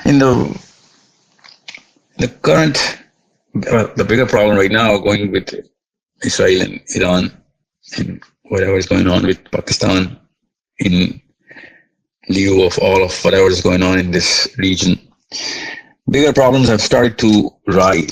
in the current, the bigger problem right now going with Israel and Iran and whatever is going on with Pakistan in lieu of all of whatever is going on in this region. Bigger problems have started to rise.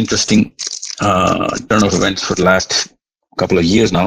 interesting turn of events for the last couple of years now.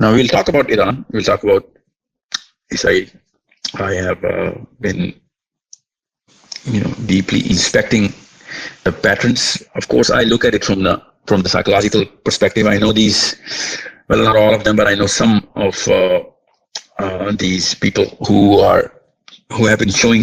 Now we'll talk about Iran, we'll talk about Israel. I have been deeply inspecting the patterns. Of course I look at it from the psychological perspective. I know these, well, not all of them, but I know some of these people who have been showing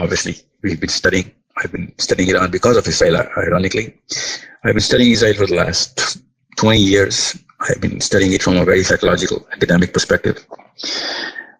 obviously I've been studying Iran because of Israel. Ironically, I've been studying Israel for the last 20 years. I've been studying it from a very psychological, academic perspective.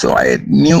So I knew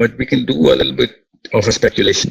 But we can do a little bit of a speculation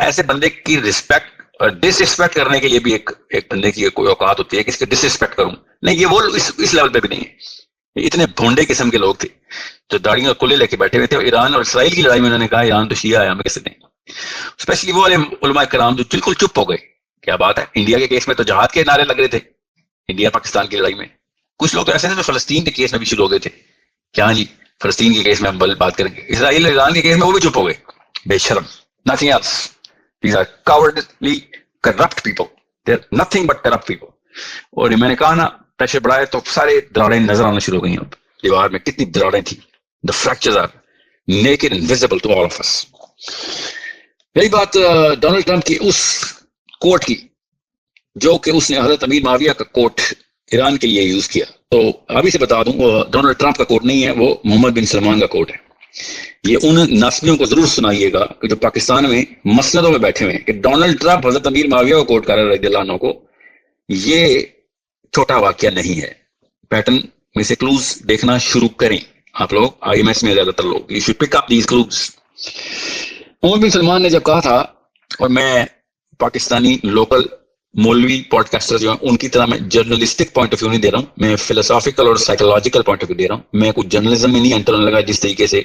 ایسے بندے کی respect اور ڈس respect کرنے کے لیے بھی ایک بندے کی کوئی اوقات ہوتی ہے کہ اس کے ڈس رسپیکٹ کروں. نہیں, یہ وہ اس لیول پہ بھی نہیں ہے. اتنے بھونڈے قسم کے لوگ تھے جو داڑیوں کلے لے کے بیٹھے ہوئے تھے. ایران اور اسرائیل کی لڑائی میں انہوں نے کہا ایران تو شیعہ ہے, ہمیں کیسے دیں. اسپیشلی وہ والے علماء کرام جو بالکل چپ ہو گئے. کیا بات ہے, انڈیا کے کیس میں تو جہاد کے نعرے لگ رہے تھے, انڈیا پاکستان کی لڑائی میں. کچھ لوگ تو ایسے تھے جو فلسطین کے کیس میں بھی شروع ہو گئے تھے. کیا جی, فلسطین کے کیس میں ہم بات کریں گے. اسرائیل اور ایران کے کیس میں وہ بھی چپ ہو گئے. بے شرم. nothing else. These are cowardly corrupt people. They're nothing but corrupt people. اور میں نے کہا نا پریشر بڑھائے تو سارے دراڑیں نظر آنا شروع ہو گئی. اب دیوار میں کتنی دراڑیں تھیں. The fractures are naked and visible to all of us. یہی بات ڈونلڈ ٹرمپ کی اس کوٹ کی جو کہ اس نے حضرت امیر معاویہ کا کوٹ ایران کے لیے یوز کیا. تو ابھی سے بتا دوں وہ ڈونلڈ ٹرمپ کا کوٹ نہیں ہے, وہ محمد بن سلمان کا کوٹ ہے. یہ ان ناسبیوں کو ضرور سنائیے گا کہ جو پاکستان میں مسندوں میں بیٹھے ہوئے ہیں کہ ڈونلڈ ٹرمپ حضرت امیر معاویہ کو کوٹ کر رہا ہے رضی اللہ عنہ کو. یہ چھوٹا واقعہ نہیں ہے. پیٹرن میں سے کلوز دیکھنا شروع کریں آپ لوگ. آئی ایم ایس میں زیادہ تر لوگ you should pick up these clothes. Muhammad bin Salman نے جب کہا تھا, اور میں پاکستانی لوکل مولوی پوڈ کاسٹر جو ہیں ان کی طرح میں جرنلسٹک پوائنٹ آف ویو نہیں دے رہا ہوں, میں فلسافیکل اور سائیکولوجیکل پوائنٹ آف ویو دے رہا ہوں. میں کچھ جرنلزم میں نہیں انٹر ہونے لگا جس طریقے سے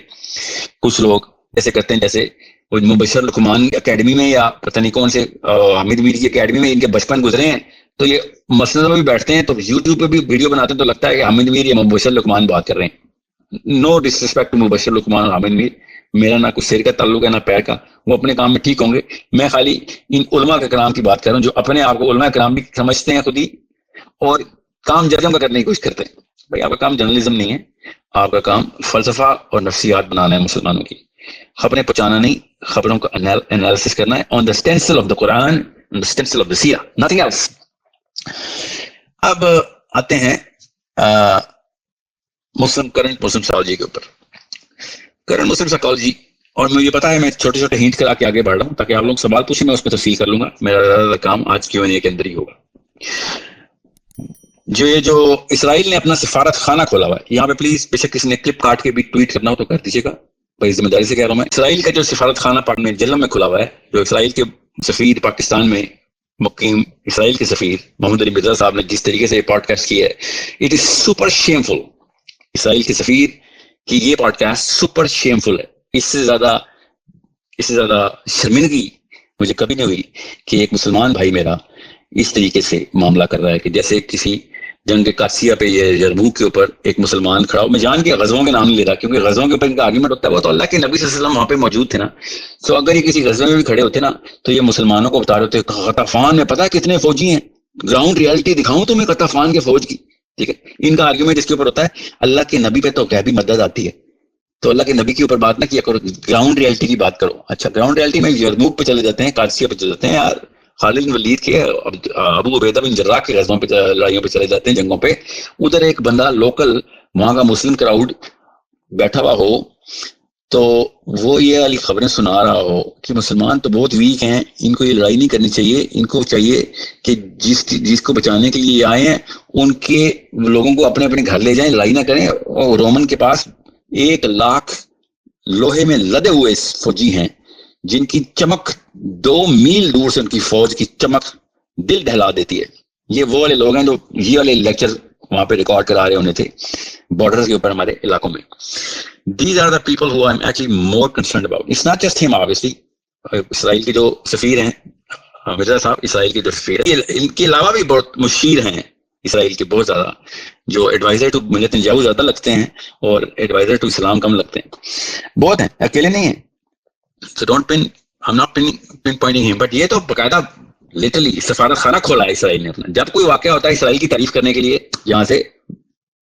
کچھ لوگ ایسے کرتے ہیں جیسے وہ مبشر لقمان اکیڈمی میں یا پتہ نہیں کون سے حامد میر کی اکیڈمی میں ان کے بچپن گزرے ہیں تو یہ مسند میں بھی بیٹھتے ہیں تو یوٹیوب پہ بھی ویڈیو بناتے ہیں تو لگتا ہے کہ حامد میر یا مبشر لقمان بات کر رہے ہیں. نو ڈس رسپیکٹ ٹو مبشر لقمان اور حامد میر, میرا نہ کچھ سر کا تعلق ہے نہ پیر کا, وہ اپنے کام میں ٹھیک ہوں گے. میں خالی ان علماء کے کلام کی بات کر رہا ہوں جو اپنے آپ کو علماء کرام بھی سمجھتے ہیں خود ہی اور کام جرم کا کرنے کی کوشش کرتے ہیں. بھائی آپ کا کام جرنلزم نہیں ہے, آپ کا کام فلسفہ اور نفسیات بنانا ہے مسلمانوں کی, خبریں پہنچانا نہیں, خبروں کا انالیسس کرنا ہے on the stencil of the Quran, on the stencil of the سیرہ, نتھنگ ایلس. اب آتے ہیں کرنٹ مسلم سائیکالوجی کے اوپر. کرنٹ مسلم سائیکالوجی, اور مجھے پتا ہے میں چھوٹے چھوٹے ہینٹ کرا کے آگے بڑھ رہا ہوں تاکہ آپ لوگ سوال پوچھیں, میں اس پہ تفصیل کر لوں گا. میرا زیادہ کام آج Q&A کے اندر ہی ہوگا. جو اسرائیل نے اپنا سفارت خانہ کھولا ہوا ہے, یہاں پہ پلیز بے شک کسی نے کلپ کاٹ کے بھی ٹویٹ کرنا ہو تو کر دیجیے گا, بڑی ذمہ داری سے کہہ رہا ہوں میں. اسرائیل کا جو سفارت خانہ پاک میں جلم میں کھلا ہوا ہے, جو اسرائیل کے سفیر پاکستان میں مقیم اسرائیل کے سفیر محمد علی مرزا صاحب نے جس طریقے سے پوڈ کاسٹ کیا ہے, اٹ از سپر شیمفل. اسرائیل کے سفیر کی یہ پوڈ کاسٹ سپر شیمفل ہے. اس سے زیادہ شرمندگی مجھے کبھی نہیں ہوئی کہ ایک مسلمان بھائی میرا اس طریقے سے معاملہ کر رہا ہے کہ جیسے کسی جنگ قادسیہ پہ یا یرموک کے اوپر ایک مسلمان کھڑا ہو. میں جان کے غزووں کے نام نہیں لے رہا کیونکہ غزووں کے اوپر ان کا آرگومنٹ ہوتا ہے, وہ تو اللہ کے نبی صلی اللہ علیہ وسلم وہاں پہ موجود تھے نا. تو اگر یہ کسی غزوے میں بھی کھڑے ہوتے نا تو یہ مسلمانوں کو بتا رہے ہوتے غطفان میں پتہ ہے کتنے فوجی ہیں, گراؤنڈ ریالٹی دکھاؤں تمہیں غطفان کے فوج کی. ٹھیک ہے, ان کا آرگومنٹ اس کے اوپر ہوتا ہے اللہ کے نبی پہ تو غیبی مدد آتی ہے, تو اللہ کے نبی کے اوپر بات نہ کیا کرو, گراؤنڈ ریالٹی کی بات کرو. اچھا گراؤنڈ ریالٹی میں یرموک پہ چلے جاتے ہیں, قادسیہ پہ چلے جاتے ہیں, خالد بن ولید کے ابو عبیدہ بن جراح کے غزووں پہ لڑائیوں پہ چلے جاتے ہیں, جنگوں پہ. ادھر ایک بندہ لوکل وہاں کا مسلم کراؤڈ بیٹھا ہوا ہو تو وہ یہ والی خبریں سنا رہا ہو کہ مسلمان تو بہت ویک ہیں, ان کو یہ لڑائی نہیں کرنی چاہیے, ان کو چاہیے کہ جس کو بچانے کے لیے آئے ہیں ان کے لوگوں کو اپنے اپنے گھر لے جائیں, لڑائی نہ کریں. اور رومن کے پاس 1 لاکھ لوہے میں لدے ہوئے فوجی ہیں جن کی چمک 2 میل دور سے ان کی فوج کی چمک دل دہلا دیتی ہے. یہ وہ والے لوگ ہیں جو یہ والے لیکچر وہاں پہ ریکارڈ کرا رہے ہونے تھے بارڈرز کے اوپر ہمارے علاقوں میں. These are the people who I'm actually more concerned about. It's not just him obviously. اسرائیل کے جو سفیر ہیں مرزا صاحب, اسرائیل کے جو سفیر ہیں, ان کے علاوہ بھی بہت مشیر ہیں اسرائیل کے بہت زیادہ, جو ایڈوائزر ٹو ملت نتنیاہو زیادہ لگتے ہیں اور ایڈوائزر ٹو اسلام کم لگتے ہیں. بہت ہیں, اکیلے نہیں ہیں. So don't pin, I'm not pinpointing him, but یہ تو باقاعدہ لٹرلی سفارت خانہ کھولا ہے اسرائیل نے اپنا. جب کوئی واقعہ ہوتا ہے اسرائیل کی تعریف کرنے کے لیے یہاں سے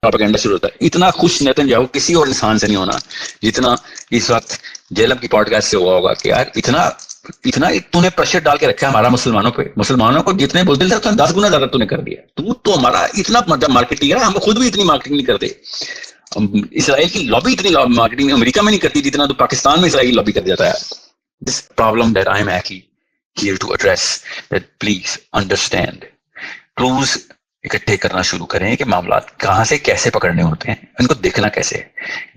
پروپیگنڈا شروع ہوتا ہے. اتنا خوش نتنیاہو کسی اور انسان سے نہیں ہونا جتنا اس وقت جیلم کی پوڈ کاسٹ سے ہوا ہوگا کہ یار اتنا تو نے پریشر ڈال کے رکھا ہے ہمارا مسلمانوں پہ, مسلمانوں کو جتنے بولتے تھے 10 گنا زیادہ تو نے کر دیا. تو ہمارا اتنا مارکیٹنگ ہے, ہم خود بھی اتنی مارکیٹنگ نہیں کرتے. اسرائیل کی لابی اتنی مارکیٹنگ امریکہ میں نہیں کرتی جتنا تو پاکستان میں اسرائیل لابی کر جاتا ہے. This problem that I am actually here to address, that please understand. Clues اکٹھے کرنا شروع کریں کہ معاملات کہاں سے کیسے پکڑنے ہوتے ہیں, ان کو دیکھنا کیسے ہے.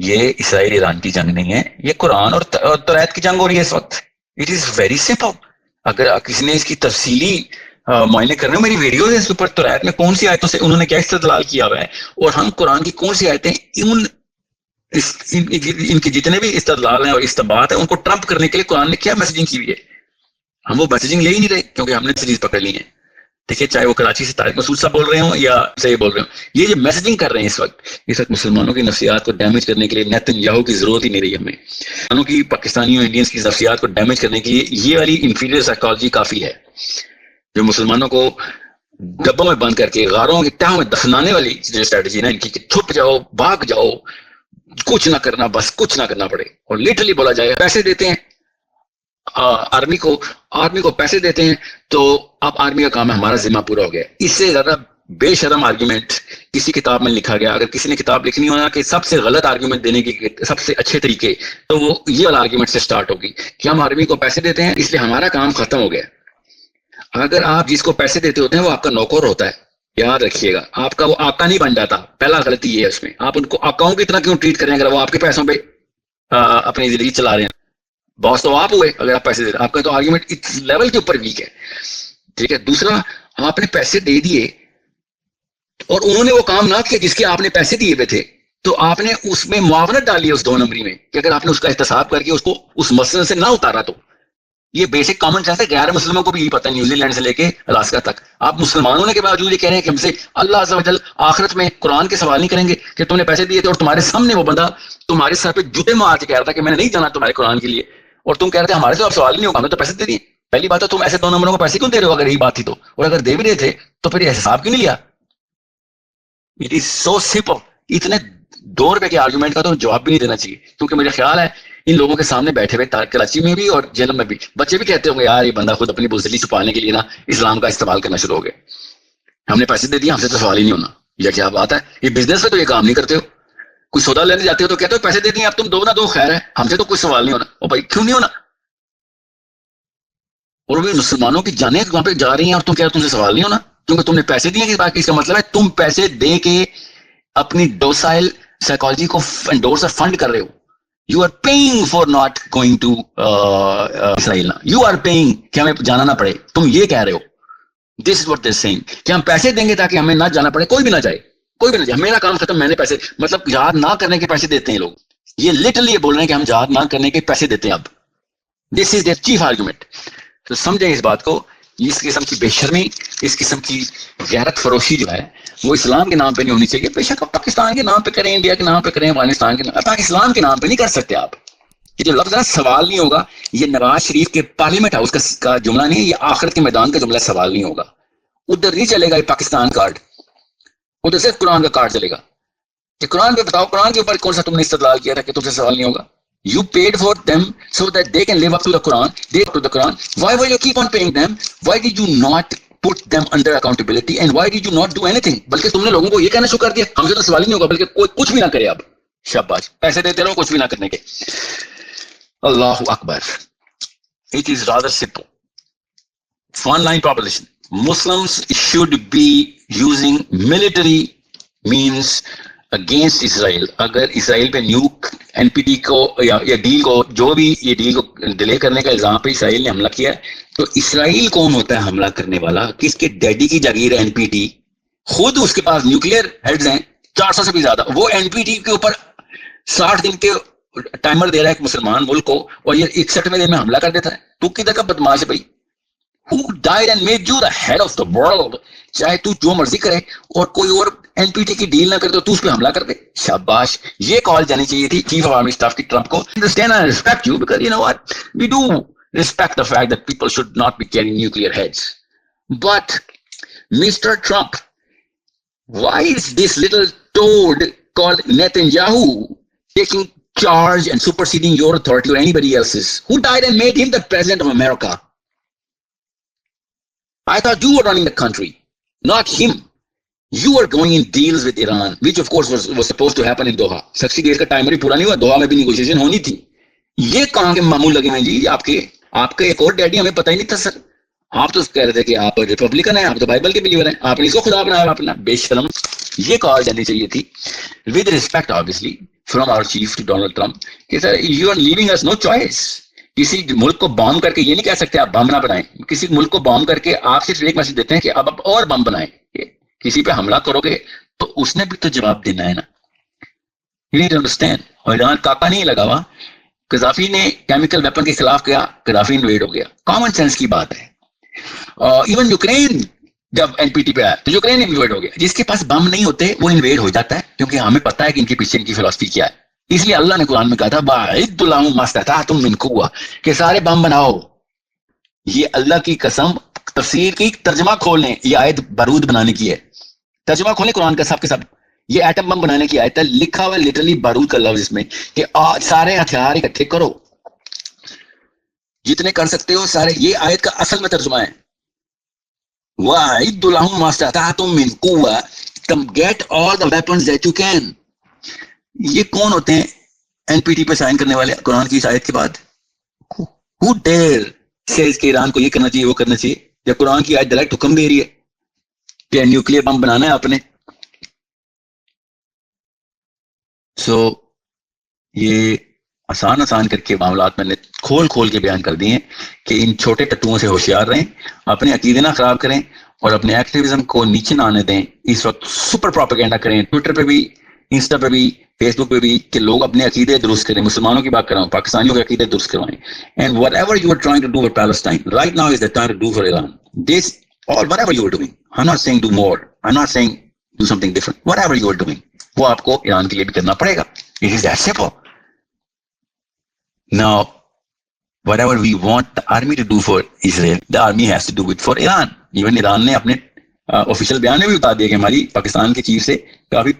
یہ اسرائیل ایران کی جنگ نہیں ہے, یہ قرآن اور توریت کی جنگ ہو رہی ہے اس وقت. It is very simple. اگر کسی نے اس کی تفصیلی معائنے کرنے میری ویڈیوز ہیں اس کے اوپر، تو آیت میں کون سی آیتوں سے انہوں نے کیا استدلال کیا ہوا ہے، اور ہم قرآن کی کون سی آیتیں ان کے جتنے بھی استدلال ہیں اور استبات ہیں ان کو ٹرمپ کرنے کے لیے قرآن نے کیا میسجنگ کی ہوئی ہے. ہم وہ میسجنگ لے ہی نہیں رہے کیونکہ ہم نے سیریز پکڑ لی ہیں. دیکھیے چاہے وہ کراچی سے طارق مسعود صاحب بول رہے ہوں یا صحیح بول رہے ہوں، یہ جو میسجنگ کر رہے ہیں اس وقت مسلمانوں کی نفسیات کو ڈیمیج کرنے کے لیے نیتن یاہو کی ضرورت ہی نہیں رہی ہمیں. مسلمانوں کی، پاکستانیوں، انڈینس کی نفسیات کو ڈیمیج کرنے کے لیے یہ والی انفیریئر سائیکالوجی کافی ہے، جو مسلمانوں کو ڈبوں میں بند کر کے غاروں کے تہوں میں دفنانے والی جو اسٹریٹجی نا ان کی، کہ چھپ جاؤ، بھاگ جاؤ، کچھ نہ کرنا، بس کچھ نہ کرنا پڑے. اور لٹرلی بولا جائے پیسے دیتے ہیں آرمی کو پیسے دیتے ہیں تو اب آرمی کا کام ہے ہمارا ذمہ پورا ہو گیا. اس سے زیادہ بے شرم آرگیومنٹ کسی کتاب میں لکھا گیا. اگر کسی نے کتاب لکھنی ہونا کہ سب سے غلط آرگیومنٹ دینے کی سب سے اچھے طریقے، تو وہ یہ والا آرگیومنٹ سے سٹارٹ ہوگی کہ ہم آرمی کو پیسے دیتے ہیں اس لیے ہمارا کام ختم ہو گیا. اگر آپ جس کو پیسے دیتے ہوتے ہیں وہ آپ کا نوکر ہوتا ہے، یاد رکھیے گا، آپ کا وہ آقا نہیں بن جاتا. پہلا غلطی یہ ہے اس میں، آپ ان کو آقاؤں کی طرح کیوں ٹریٹ کریں اگر وہ آپ کے پیسوں پہ اپنی زندگی چلا رہے ہیں. باس تو آپ ہوئے اگر آپ پیسے دے رہے ہیں. آپ کا تو آرگیومنٹ اس لیول کے اوپر ویک ہے. ٹھیک ہے. دوسرا، آپ نے پیسے دے دیے اور انہوں نے وہ کام نہ کیا جس کے آپ نے پیسے دیے ہوئے تھے، تو آپ نے اس میں معاونت ڈالی ہے اس 2 نمبری میں کہ اگر آپ نے اس کا احتساب کر کے اس کو اس مسئلے سے نہ اتارا تو یہ بیسک کامن سینس ہے. غیر مسلموں کو بھی یہی پتہ ہے، نیوزی لینڈ سے لے کے الاسکا تک. آپ مسلمان ہونے کے باوجود یہ کہہ رہے ہیں کہ ہم سے اللہ عز و جل آخرت میں قرآن کے سوال نہیں کریں گے کہ تم نے پیسے دیے تھے اور تمہارے سامنے وہ بندہ تمہارے سر پہ جوتے مار کے کہہ رہا تھا کہ میں نے نہیں جانا تمہارے قرآن کے لیے، اور تم کہہ رہے تھے ہمارے سے اب سوال ہی نہیں ہوگا، ہمیں تو پیسے دے دیے. پہلی بات ہے تم ایسے 2 نمبروں کو پیسے کیوں دے رہے ہو اگر یہی بات تھی تو، اور اگر دے بھی رہے تھے تو پھر یہ حساب کیوں نہیں لیا؟ It is so simple. اتنے 2 روپے کے آرگومنٹ کا تو جواب بھی نہیں دینا چاہیے، کیونکہ مجھے خیال ہے ان لوگوں کے سامنے بیٹھے ہوئے کراچی میں بھی اور جیلم میں بھی بچے بھی کہتے ہوں گے یار یہ بندہ خود اپنی بزدلی چھپانے کے لیے نا اسلام کا استعمال کرنا شروع ہو گئے. ہم نے پیسے دے دیے، ہم سے تو سوال ہی نہیں ہونا. یہ کیا بات ہے؟ یہ بزنس میں تو یہ کام نہیں کرتے ہو. کوئی سودا لینے جاتے ہو تو کہتے ہو پیسے دے دیے اب تم دو نہ دو خیر ہے، ہم سے تو کوئی سوال نہیں ہونا. او بھائی کیوں نہیں ہونا؟ اور وہ مسلمانوں کی جانیں وہاں پہ جا رہی ہیں اور تم کہہ رہے تم سے سوال نہیں ہونا کیونکہ تم نے پیسے دیے. کہ باقی اس کا مطلب ہے تم پیسے دے کے اپنی ڈوسائل سائیکالوجی کو انڈورس اور فنڈ کر رہے ہو. You are paying for not going to Israel. You are paying کہ ہمیں جانا نہ پڑے. تم یہ کہہ رہے ہو. دس از واٹ دے سیئنگ کہ ہم پیسے دیں گے تاکہ ہمیں نہ جانا پڑے. کوئی بھی نہ جائے، کوئی بھی نہ جائے، میرا کام ختم، میں نے پیسے، مطلب یاد نہ کرنے کے پیسے دیتے ہیں لوگ. یہ لٹرلی یہ بول رہے ہیں کہ ہم یاد نہ کرنے کے پیسے دیتے ہیں. اب دس از دیئر چیف آرگومنٹ. تو سمجھیں اس بات کو. اس قسم کی بے شرمی، اس قسم کی غیرت فروشی جو ہے وہ اسلام کے نام پہ نہیں ہونی چاہیے. بے شک آپ پاکستان کے نام پہ کریں، انڈیا کے نام پہ کریں، افغانستان کے نام، پاکستان کے نام پہ نہیں کر سکتے آپ. یہ جو لفظ ہے سوال نہیں ہوگا، یہ نواز شریف کے پارلیمنٹ ہاؤس کا جملہ نہیں ہے، یہ آخرت کے میدان کا جملہ. سوال نہیں ہوگا، ادھر نہیں چلے گا یہ پاکستان کارڈ، ادھر صرف قرآن کا کارڈ چلے گا. کہ قرآن پہ بتاؤ، قرآن کے اوپر کون سا تم نے استدلال کیا تھا کہ تم سے سوال نہیں ہوگا؟ You paid for them so that they can live up to the Quran. They up to the Quran. Why will you keep on paying them? Why did you not put them under accountability? And why did you not do anything? بلکہ تم نے لوگوں کو یہ کہنا شروع کر دیا ہم سے تو سوال ہی نہیں ہوگا، بلکہ کوئی کچھ بھی نہ کرے. اب شاباش، پیسے دیتے رہو کچھ بھی نہ کرنے کے. اللہ اکبر. It is rather simple. One line proposition. Muslims should be using military means against Israel. اگر اسرائیل پہ نیوک این پی ٹی کو یا ڈیل کو، جو بھی یہ ڈیل کو ڈیلے کرنے کا الزام پہ اسرائیل نے حملہ کیا ہے، تو اسرائیل کون ہوتا ہے حملہ کرنے والا؟ کس کے ڈیڈی کی جاگیر ہے این پی ٹی؟ خود اس کے پاس نیوکلیئر ہیڈز ہیں 400 سے بھی زیادہ. وہ این پی ٹی کے اوپر 60 دن کے ٹائمر دے رہا ہے ایک مسلمان ملک کو، اور یہ 61ویں دن میں حملہ کر دیتا ہے. تو کدھر کا بدماش ہے بھائی؟ Who died and made you the head of the world? چاہے تو جو مرضی کرے اور کوئی اور این پی ٹی کی ڈیل نہ کرے تو اس پہ حملہ کر دے. شاباش. یہ کال جانی چاہیے تھی چیف آف آرمی اسٹاف کی ٹرمپ کو. Understand and respect you because you know what? We do respect the fact that people should not be carrying nuclear heads. But Mr. Trump, why is this little toad called Netanyahu taking charge and superseding your authority or anybody else's? Who died and made him the president of America? I thought you were running the country, not him. You were going in deals with Iran, which of course was supposed to happen in Doha. 60 days کا timer ہی پورا نہیں ہوا، Doha میں بھی negotiation ہونی تھی. یہ کہاں کے معمول لگے ہیں جی آپ کے ایک اور ڈیڈی ہمیں پتہ ہی نہیں تھا سر. آپ تو کہہ رہے تھے کہ آپ ریپبلکن ہیں، آپ تو بائبل کے بلیور ہیں، آپ نے اس کو خدا بنایا اپنا. بے شرم. یہ کال جانی چاہیے تھی with respect obviously from our chief to Donald Trump کہ سر you are leaving us no choice. کسی ملک کو بام کر کے یہ نہیں کہہ سکتے آپ بم نہ بنائیں. کسی ملک کو بام کر کے آپ صرف ایک میسج دیتے ہیں کہ اب آپ اور بم بنائیں. کسی پہ حملہ کرو گے تو اس نے بھی تو جواب دینا ہے نا. You need to understand. اور ایران کاپا نہیں لگا ہوا. قذافی نے کیمیکل ویپن کے خلاف کیا, قذافی انویڈ ہو گیا. کامن سینس کی بات ہے. ایون یوکرین جب این پی ٹی پہ آیا تو یوکرین انویڈ ہو گیا. جس کے پاس بم نہیں ہوتے وہ انویڈ ہو جاتا ہے, کیونکہ ہمیں پتا ہے کہ ان کے پیچھے ان کی فلسفی کیا ہے. اس لیے اللہ نے قرآن میں کہا تھا باعد لہم ما استطعتم من قوہ, کہ سارے بم بناؤ. یہ اللہ کی قسم, تفسیر کی ترجمہ کھولیں, یہ آیت بارود بنانے کی ہے. ترجمہ کھولیں قرآن کا سب کے سب, یہ ایٹم بم بنانے کی آیت ہے. لکھا ہوا لٹرلی بارود کا لفظ اس میں کہ سارے ہتھیار اکٹھے کرو, جتنے کر سکتے ہو سارے. یہ آیت کا اصل میں ترجمہ ہے وَأَعِدُّوا لَهُم مَا اسْتَطَعْتُم مِّن قُوَّةٍ get all the weapons that you can. یہ کون ہوتے ہیں این پی ٹی پہ سائن کرنے والے قرآن کی اس آیت کے بعد؟ Who dare says کہ ایران کو یہ کرنا چاہیے وہ کرنا چاہیے, جب قرآن کی آیت ڈائریکٹ حکم دے رہی ہے کہ نیوکلیر بم بنانا ہے آپ نے. سو یہ آسان کر کے معاملات میں نے کھول کے بیان کر دیے ہیں کہ ان چھوٹے ٹٹوؤں سے ہوشیار رہیں, اپنے عقیدے نہ خراب کریں اور اپنے ایکٹیویزم کو نیچے نہ آنے دیں. اس وقت سپر پروپیگنڈا کریں ٹویٹر پہ بھی, انسٹا پہ بھی, فیس بک پہ بھی, کہ لوگ اپنے عقیدے درست کریں. مسلمانوں کی بات کر رہا ہوں, پاکستانیوں کے عقیدے درست کروائیں. And whatever you are trying to do for Palestine right now is the time to do for Iran this اور whatever you are doing. I am not seeing do more, I am not seeing do something different. Whatever you are doing وہ آپ کو Iran کے لیے بھی کرنا پڑے گا. It is that simple. Now, whatever we want the army to do for Israel, the army has to do it for Iran. Even Iran نے اپنے آفیشیل بیان میں بھی بتا دیا کہ ہماری پاکستان کے چیف سے کافی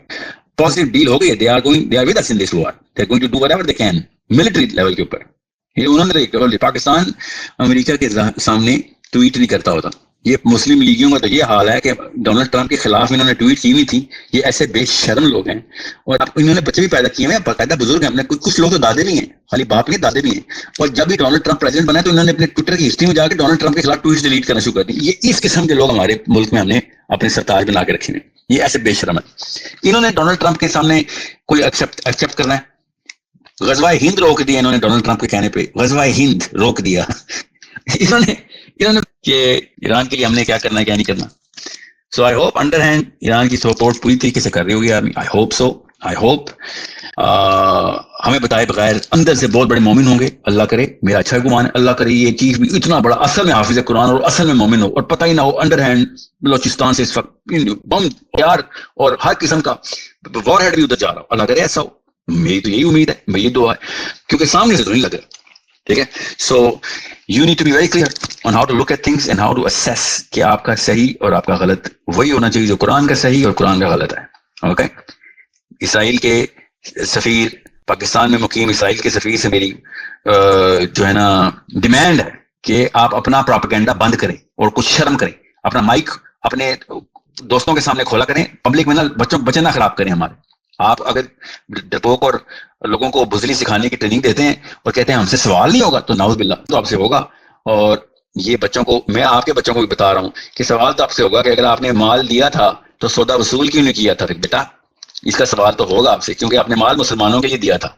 پازیٹیو ڈیل ہو گئی ہے. they are with us in this war. They are going to do whatever they can military level کے اوپر. یہ انہوں نے پاکستان امریکہ کے سامنے ٹویٹ نہیں کرتا ہوتا. یہ مسلم لیگیوں کا تو یہ حال ہے کہ ڈونلڈ ٹرمپ کے خلاف انہوں نے ٹویٹ کی ہوئی تھی. یہ ایسے بے شرم لوگ ہیں, اور انہوں نے بچے بھی پیدا کیے ہیں, باقاعدہ بزرگ ہیں. کچھ لوگ تو دادے بھی ہیں, خالی باپ نہیں دادے بھی ہیں. اور جب بھی ڈونلڈ ٹرمپ پریزیڈنٹ بنا تو انہوں نے اپنے ٹویٹر کی ہسٹری میں جا کے ڈونلڈ ٹرمپ کے خلاف ٹویٹ ڈیلیٹ کرنا شروع کر دی. یہ اس قسم کے لوگ ہمارے ملک میں ہم نے اپنے سرتاج بنا کے رکھے ہیں. یہ ایسے بے شرم ہے. انہوں نے ڈونلڈ ٹرمپ کے سامنے کوئی ایکسپٹ کرنا ہے. غزوہ ہند روک دیا انہوں نے, ڈونلڈ ٹرمپ کے کہنے پہ غزوہ ہند روک دیا. انہوں نے کہ ایران کے لیے ہم نے کیا کرنا ہے کیا نہیں کرنا. So I hope underhand Iran کی سپورٹ پوری طریقے سے کر رہی ہوگی army. I hope so. I hope ہمیں بتائے بغیر اندر سے بہت بڑے مومن ہوں گے. اللہ کرے, میرا اچھا گمان ہے, اللہ کرے یہ چیز بھی اتنا بڑا اصل میں حافظ قرآن اور اصل میں مومن ہو, اور پتہ ہی نہ ہو انڈر ہینڈ بلوچستان سے اس وقت بم یار اور ہر قسم کا وار ہیڈ بھی ادھر جا رہا ہو. اللہ کرے ایسا ہو. میری تو یہی امید ہے, میری دعا ہے, کیونکہ سامنے سے تو نہیں لگ رہا. ٹھیک ہے. So you need to be very clear on how to look at things and how to assess کہ آپ کا صحیح اور آپ کا غلط وہی ہونا چاہیے جو قرآن کا صحیح اور قرآن کا غلط ہے. اوکے. اسرائیل کے سفیر, پاکستان میں مقیم اسرائیل کے سفیر سے میری جو ہے نا ڈیمانڈ ہے کہ آپ اپنا پروپیگنڈا بند کریں اور کچھ شرم کریں. اپنا مائک اپنے دوستوں کے سامنے کھولا کریں, پبلک میں نہ بچے نہ خراب کریں ہمارے. آپ اگر ڈپوک اور لوگوں کو بزدلی سکھانے کی ٹریننگ دیتے ہیں اور کہتے ہیں ہم سے سوال نہیں ہوگا, تو نعوذ باللہ تو آپ سے ہوگا. اور یہ بچوں کو, میں آپ کے بچوں کو بھی بتا رہا ہوں کہ سوال تو آپ سے ہوگا کہ اگر آپ نے مال دیا تھا تو سودا وصول کیوں نہیں کیا تھا. پھر بیٹا اس کا سوال تو ہوگا آپ سے, کیونکہ آپ نے مال مسلمانوں کے لیے دیا تھا.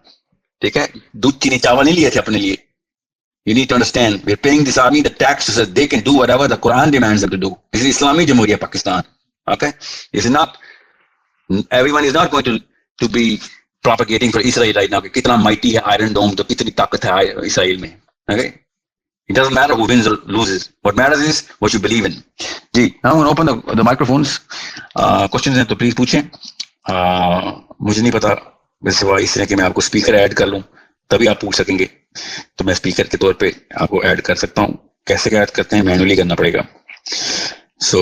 ٹھیک ہے. دودھ چینی چاول نہیں لیے تھے اپنے لیے. You need to understand, we're paying this army the tax so that they can do whatever the Quran demands them to do. This is Islami Jamhuriyah Pakistan. Okay? This is not, everyone is not going to be propagating for Israel right now. Kitna mighty hai Iron Dome, to kitni taakat hai Israel mein. Okay? It doesn't matter who wins or loses. What matters is what you believe in. Ji, now I'm going to open the microphones. Questions ہیں تو please پوچھیں. مجھے نہیں پتا سوائے اس طرح کہ میں آپ کو اسپیکر ایڈ کر لوں تبھی آپ پوچھ سکیں گے, تو میں اسپیکر کے طور پہ آپ کو ایڈ کر سکتا ہوں. کیسے ایڈ کرتے ہیں, مینولی کرنا پڑے گا. سو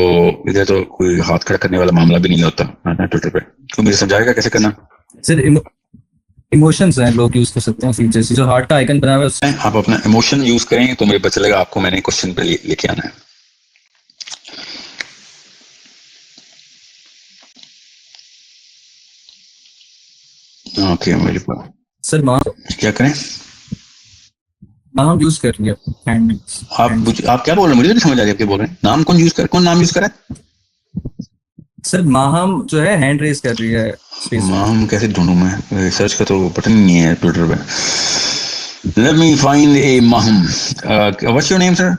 ادھر تو کوئی ہاتھ کھڑا کرنے والا معاملہ بھی نہیں ہوتا ٹویٹر پہ. تو مجھے سمجھائے گا کیسے کرنا. سر ایموشنز ہیں, لوگ یوز کر سکتے ہیں فیچرز جو ہارٹ کا آئیکن بنا ہوا ہے اس میں آپ اپنا ایموشن یوز کریں تو مجھے پتہ چلے گا آپ کو میں نے کوشچن پہ لے کے آنا ہے. اوکے میرے پاس سر کیا کریں, نام یوز کر لیا آپ کیا بول رہے ہیں, مجھے نہیں سمجھ آ رہی آپ کیا بول رہے ہیں. نام کون یوز کر, کون نام یوز کرا ہے سر؟ ماہم جو ہے ہینڈ ریز کر رہی ہے. ماہم کیسے ڈھونڈوں میں, سرچ کا تو بٹن نہیں ہے ٹویٹر پہ. Let me find a Maham. What's your name, sir?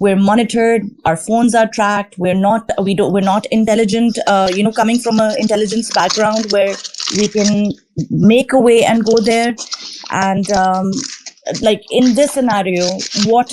we're monitored, our phones are tracked, we're not intelligent, coming from an intelligence background where we can make a way and go there. And like in this scenario, what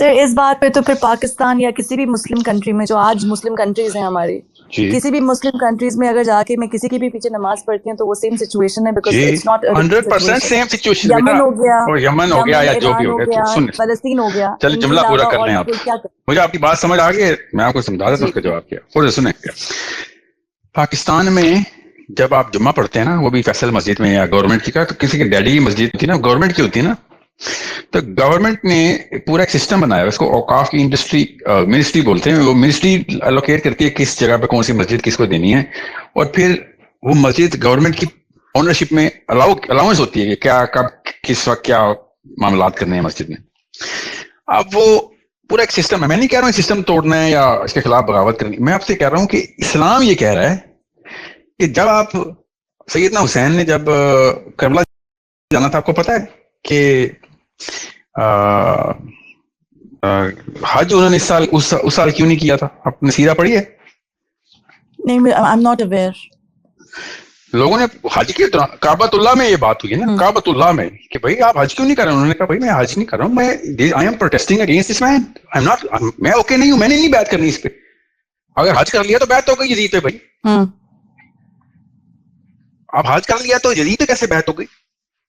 سر اس بات پہ تو پھر پاکستان یا کسی بھی مسلم country میں جو آج مسلم کنٹریز ہیں ہماری, کسی بھی مسلم کنٹریز میں اگر جا کے میں کسی کی بھی پیچھے نماز پڑھتی ہوں تو وہ سیم سچویشن ہے, because it's not 100% same situation. Yemen ہو گیا, یمن ہو گیا یا جو بھی ایران ہو ہو گیا, گیا, فلسطین ہو گیا. چلیے جملہ پورا کر لیں آپ. مجھے آپ کی بات سمجھ آ گئی, میں آپ کو سمجھا دیتا ہوں اس کا جواب کیا. اور سنیں, پاکستان میں جب آپ جمعہ پڑھتے ہیں نا, وہ بھی فیصل مسجد میں یا گورنمنٹ کی کا, تو کسی کی ڈیڈی کی مسجد ہوتی ہے نا, گورنمنٹ کی ہوتی ہے نا, تو گورنمنٹ نے پورا ایک سسٹم بنایا ہے, اس کو اوقاف کی انڈسٹری منسٹری بولتے ہیں. وہ منسٹری الوکیٹ کرتی ہے کس جگہ پہ کون سی مسجد کس کو دینی ہے, اور پھر وہ مسجد گورنمنٹ کی اونرشپ میں الاؤنس ہوتی ہے کہ کیا کب کس وقت کیا معاملات کرنے ہیں مسجد میں. اب وہ پورا ایک سسٹم ہے. میں نہیں کہہ رہا ہوں سسٹم توڑنا ہے یا اس کے خلاف بغاوت کرنی, میں آپ سے کہہ رہا ہوں کہ اسلام یہ کہہ رہا ہے کہ جب آپ سیدنا حسین نے جب کربلا جانا تھا, آپ کو پتا ہے کہ حج انہوں نے اس سال کیوں نہیں کیا تھا؟ آپ نے سیرہ پڑھی ہے؟ نہیں, آئی ایم ناٹ اویئر. لوگوں نے حج کی کعبۃ اللہ میں یہ بات ہوئی ہے نا, کعبۃ اللہ میں, کہ بھائی آپ حج کیوں نہیں کر رہے ہیں؟ انہوں نے کہا بھائی میں حج نہیں کر رہا ہوں, میں I am protesting against this man, I am not, میں اوکے نہیں ہوں, میں نے نہیں بیعت کرنی اس پہ. اگر حج کر لیا تو بیعت ہو گئی یزید پہ. بھائی آپ حج کر لیا تو یزید پہ کیسے بیعت ہو گئی؟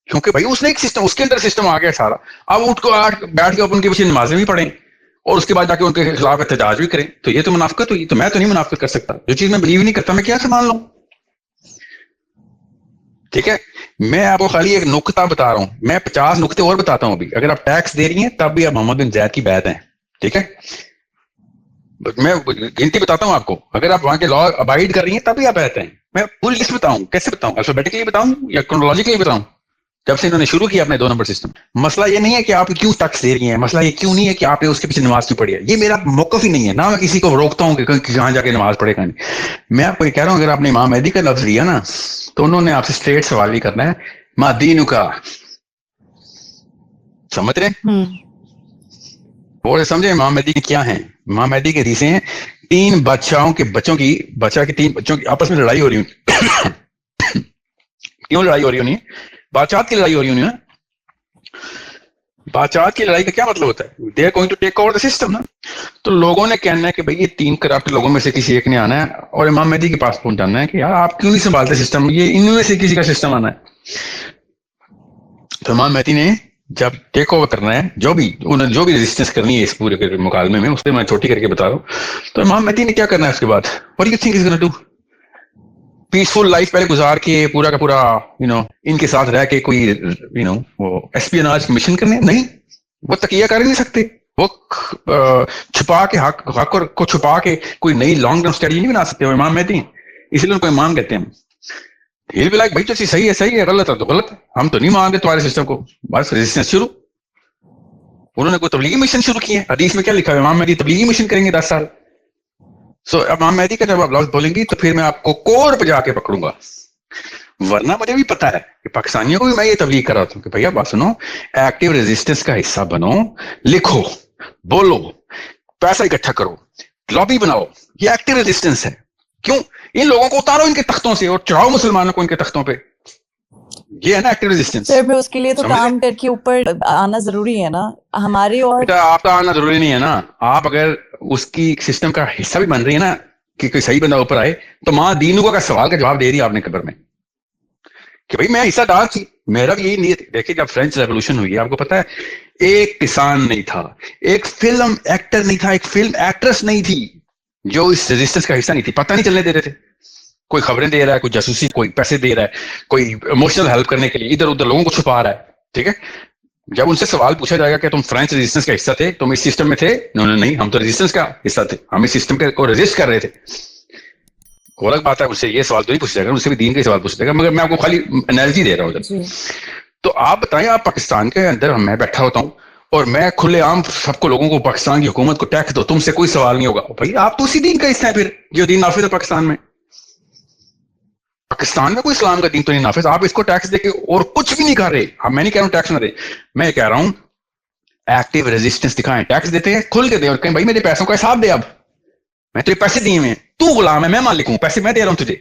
کیونکہ بھائی اس نے ایک سسٹم, اس کے اندر سسٹم آ گیا سارا. اب اٹھ کو بیٹھ کے ان کے پیچھے نمازیں بھی پڑھیں اور اس کے بعد جا کے ان کے خلاف احتجاج بھی کریں, تو یہ تو منافقت ہوئی. تو میں تو نہیں منافقت کر سکتا. جو چیز میں بلیو نہیں کرتا میں کیا سنبھال لوں؟ ٹھیک ہے, میں آپ کو خالی ایک نقطہ بتا رہا ہوں, میں 50 نقطے اور بتاتا ہوں ابھی. اگر آپ ٹیکس دے رہی ہیں تب بھی آپ محمد بن زید کی بیعت ہیں, ٹھیک ہے, میں گنتی بتاتا ہوں آپ کو. اگر آپ وہاں کے لا ابائڈ کر رہی ہیں تب بھی آپ بیعت ہیں. میں پوری لسٹ بتاؤں, کیسے بتاؤں, الفابیٹیکلی بتاؤں یا کرونالوجیکلی بتاؤں؟ جب سے انہوں نے شروع کیا اپنے 2 نمبر سسٹم. مسئلہ یہ نہیں ہے کہ آپ کیوں ٹیکس دے رہی ہیں, مسئلہ یہ کیوں نہیں ہے کہ آپ نے اس کے پیچھے نماز کیوں پڑھی ہے. یہ میرا موقف ہی نہیں ہے, نہ میں کسی کو روکتا ہوں کہ کہاں جا کے نماز پڑھے. میں آپ کو یہ کہہ رہا ہوں, اگر آپ نے امام مہدی کا لفظ لیا نا, تو انہوں نے آپ سے اسٹریٹ سوال بھی کرنا ہے, ما دینو کا, سمجھ رہے وہ سمجھے امام مہدی کی کیا ہیں. امام مہدی کے حدیثیں ہیں, 3 بادشاہوں کے بچوں کی 3 بچوں کی آپس میں لڑائی ہو رہی ہوں. کیوں لڑائی ہو رہی ہونی ہے؟ بادشاہت کی لڑائی ہو رہی ہونی ہے. بادشاہت کی لڑائی کا کیا مطلب ہوتا ہے؟ They are going to take over the system نا. تو لوگوں نے کہنا ہے کہ بھئی یہ 3 کرپٹ لوگوں میں سے کسی ایک نے آنا ہے اور امام مہدی کے پاس پہنچانا ہے کہ یار آپ کیوں نہیں سنبھالتے سسٹم, یہ ان میں سے کسی کا سسٹم آنا ہے. تو امام مہدی نے جب ٹیک اوور کرنا ہے, جو بھی ریزسٹنس کرنی ہے اس پورے مکالمے میں, اس سے میں چھوٹی کر کے بتا رہا ہوں. تو امام مہدی نے کیا کرنا ہے اس کے بعد؟ what do you think he's going to do? Peaceful life پہلے گزار کے پورا کا پورا ان کے ساتھ رہ کے کوئی وہ ایسپیناج مشن کرنے؟ نہیں, وہ تقیہ کر ہی نہیں سکتے. وہ چھپا کے حق کو چھپا کے کوئی نئی لانگ ٹرم اسٹریٹجی نہیں بنا سکتے. وہ امام مہدی ہیں, اس لیے ان کو امام کہتے ہیں. ہیل بھی لائک بھائی تو صحیح ہے, غلط ہے تو غلط ہے, ہم تو نہیں مانتے تمہارے سسٹم کو. بس ریزسٹنس شروع. انہوں نے کوئی تبلیغی مشن شروع کی ہے. حدیث میں کیا لکھا ہے؟ امام مہدی تبلیغی مشن کریں گے 10 سال. امام مہدی کا جب آپ لفظ بولیں گی تو پھر میں آپ کو کور پہ جا کے پکڑوں گا, ورنہ مجھے بھی پتا ہے کہ پاکستانیوں کو بھی میں یہ تبلیغ کر رہا ہوں کہ بھیا بات سنو, ایکٹیو ریزسٹنس کا حصہ بنو, لکھو, بولو, پیسہ اکٹھا کرو, لابی بناؤ. یہ ایکٹیو ریزسٹنس ہے. کیوں؟ ان لوگوں کو اتارو ان کے تختوں سے اور چڑھاؤ مسلمانوں کو ان کے تختوں پہ. یہ ہے نا ایکٹیو ریزسٹنس. سر پھر اس کے لیے تو کام کر کے اوپر آنا ضروری ہے نا ہماری. اور بیٹا آپ کا آنا ضروری نہیں ہے نا. آپ اگر اس کی سسٹم کا حصہ بھی بن رہی ہے نا کہ کوئی صحیح بندہ اوپر آئے, تو ماں دینو کا سوال کا جواب دے دیا آپ نے قبر میں کہ بھائی میں حصہ دار تھی, میرا بھی یہی نیت. دیکھیے جب فرینچ ریولوشن ہوئی, آپ کو پتا ہے ایک کسان نہیں تھا, ایک فلم ایکٹر نہیں تھا, ایک فلم ایکٹریس نہیں تھی جو اس ریزسٹنس کا حصہ نہیں تھی. پتہ نہیں چلنے دے رہے تھے. کوئی خبریں دے رہا ہے, کوئی جاسوسی, کوئی پیسے دے رہا ہے, کوئی ایموشنل ہیلپ کرنے کے لیے ادھر ادھر لوگوں کو چھپا رہا ہے. ٹھیک ہے, جب ان سے سوال پوچھا جائے گا کہ تم فرینچ ریزسٹنس کا حصہ تھے, تم اس سسٹم میں تھے؟ انہوں نے نہیں, ہم تو ریزسٹنس کا حصہ تھے, ہم اس سسٹم کو ریزسٹ کر رہے تھے. الگ بات ہے, اس سے یہ سوال تو نہیں پوچھ جائے گا, اس سے بھی دین کے سوال پوچھ جائے گا, مگر میں آپ کو خالی انرجی دے رہا ہوں. تو آپ بتائیں, آپ پاکستان کے اندر میں بیٹھا ہوتا ہوں اور میں کھلے عام سب کو لوگوں کو پاکستان کی حکومت کو ٹیکس دو, تم سے کوئی سوال نہیں ہوگا. بھائی آپ تو اسی دین کا حصہ ہیں پھر, جو دین نافذ ہے پاکستان میں. پاکستان میں کوئی اسلام کا دین تو نہیں نافذ, آپ اس کو ٹیکس دے کے اور کچھ بھی نہیں کر رہے. میں نہیں کہہ رہا ہوں ٹیکس نہ دے, میں یہ کہہ رہا ہوں ایکٹیو ریزسٹنس دکھائیں. ٹیکس دیتے ہیں کھل کے دیں اور کہیں بھائی میرے پیسوں کا حساب دے, اب میں تجھے پیسے دیے ہوئے ہیں, تو غلام ہے, میں مالک ہوں, پیسے میں دے رہا ہوں تجھے.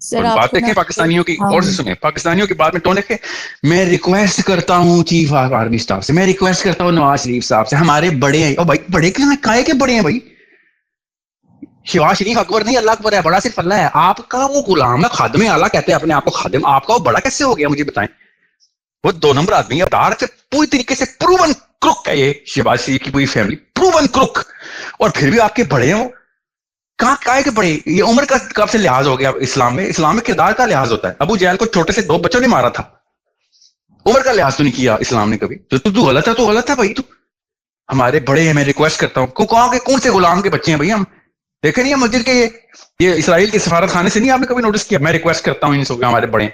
سر بات دیکھیں پاکستانیوں کی، اور سے سنیں پاکستانیوں کی بات میں ٹون دیکھیں. میں ریکویسٹ کرتا ہوں چیف آف آرمی اسٹاف سے، میں ریکویسٹ کرتا ہوں نواز شریف صاحب سے، ہمارے بڑے ہیں. او بھائی بڑے کیوں ہیں؟ کائے کے بڑے ہیں بھائی؟ شہباز شریف اکبر نہیں، اللہ اکبر ہے، بڑا صرف اللہ ہے. آپ کا وہ غلام ہے، خادم اعلیٰ کہتے ہیں اپنے آپ کو خادم، آپ کا وہ بڑا کیسے ہو گیا مجھے بتائیں؟ وہ 2 نمبر آدمی ہے، دار سے پوری طریقے سے پروون کرک ہے یہ شہباز شریف کی پوری فیملی، پروون کرک. اور پھر بھی آپ کے بڑے ہیں وہ. کہاں کائے کے بڑے؟ یہ عمر کا کب سے لحاظ ہو گیا اسلام میں؟ اسلام میں کردار کا لحاظ ہوتا ہے. ابو جہل کو چھوٹے سے 2 بچوں نے مارا تھا، عمر کا لحاظ تو نہیں کیا اسلام نے کبھی. تو غلط ہے، تو غلط ہے بھائی. تو ہمارے بڑے ہیں، میں ریکویسٹ کرتا ہوں. کہاں کے کون سے غلام کے بچے ہیں بھائی ہم؟ دیکھیں نہیں مسجد کے یہ اسرائیل کے سفارت خانے سے نہیں آپ نے کبھی نوٹس کیا؟ میں ریکویسٹ کرتا ہوں ان سب ہمارے بڑے ہیں.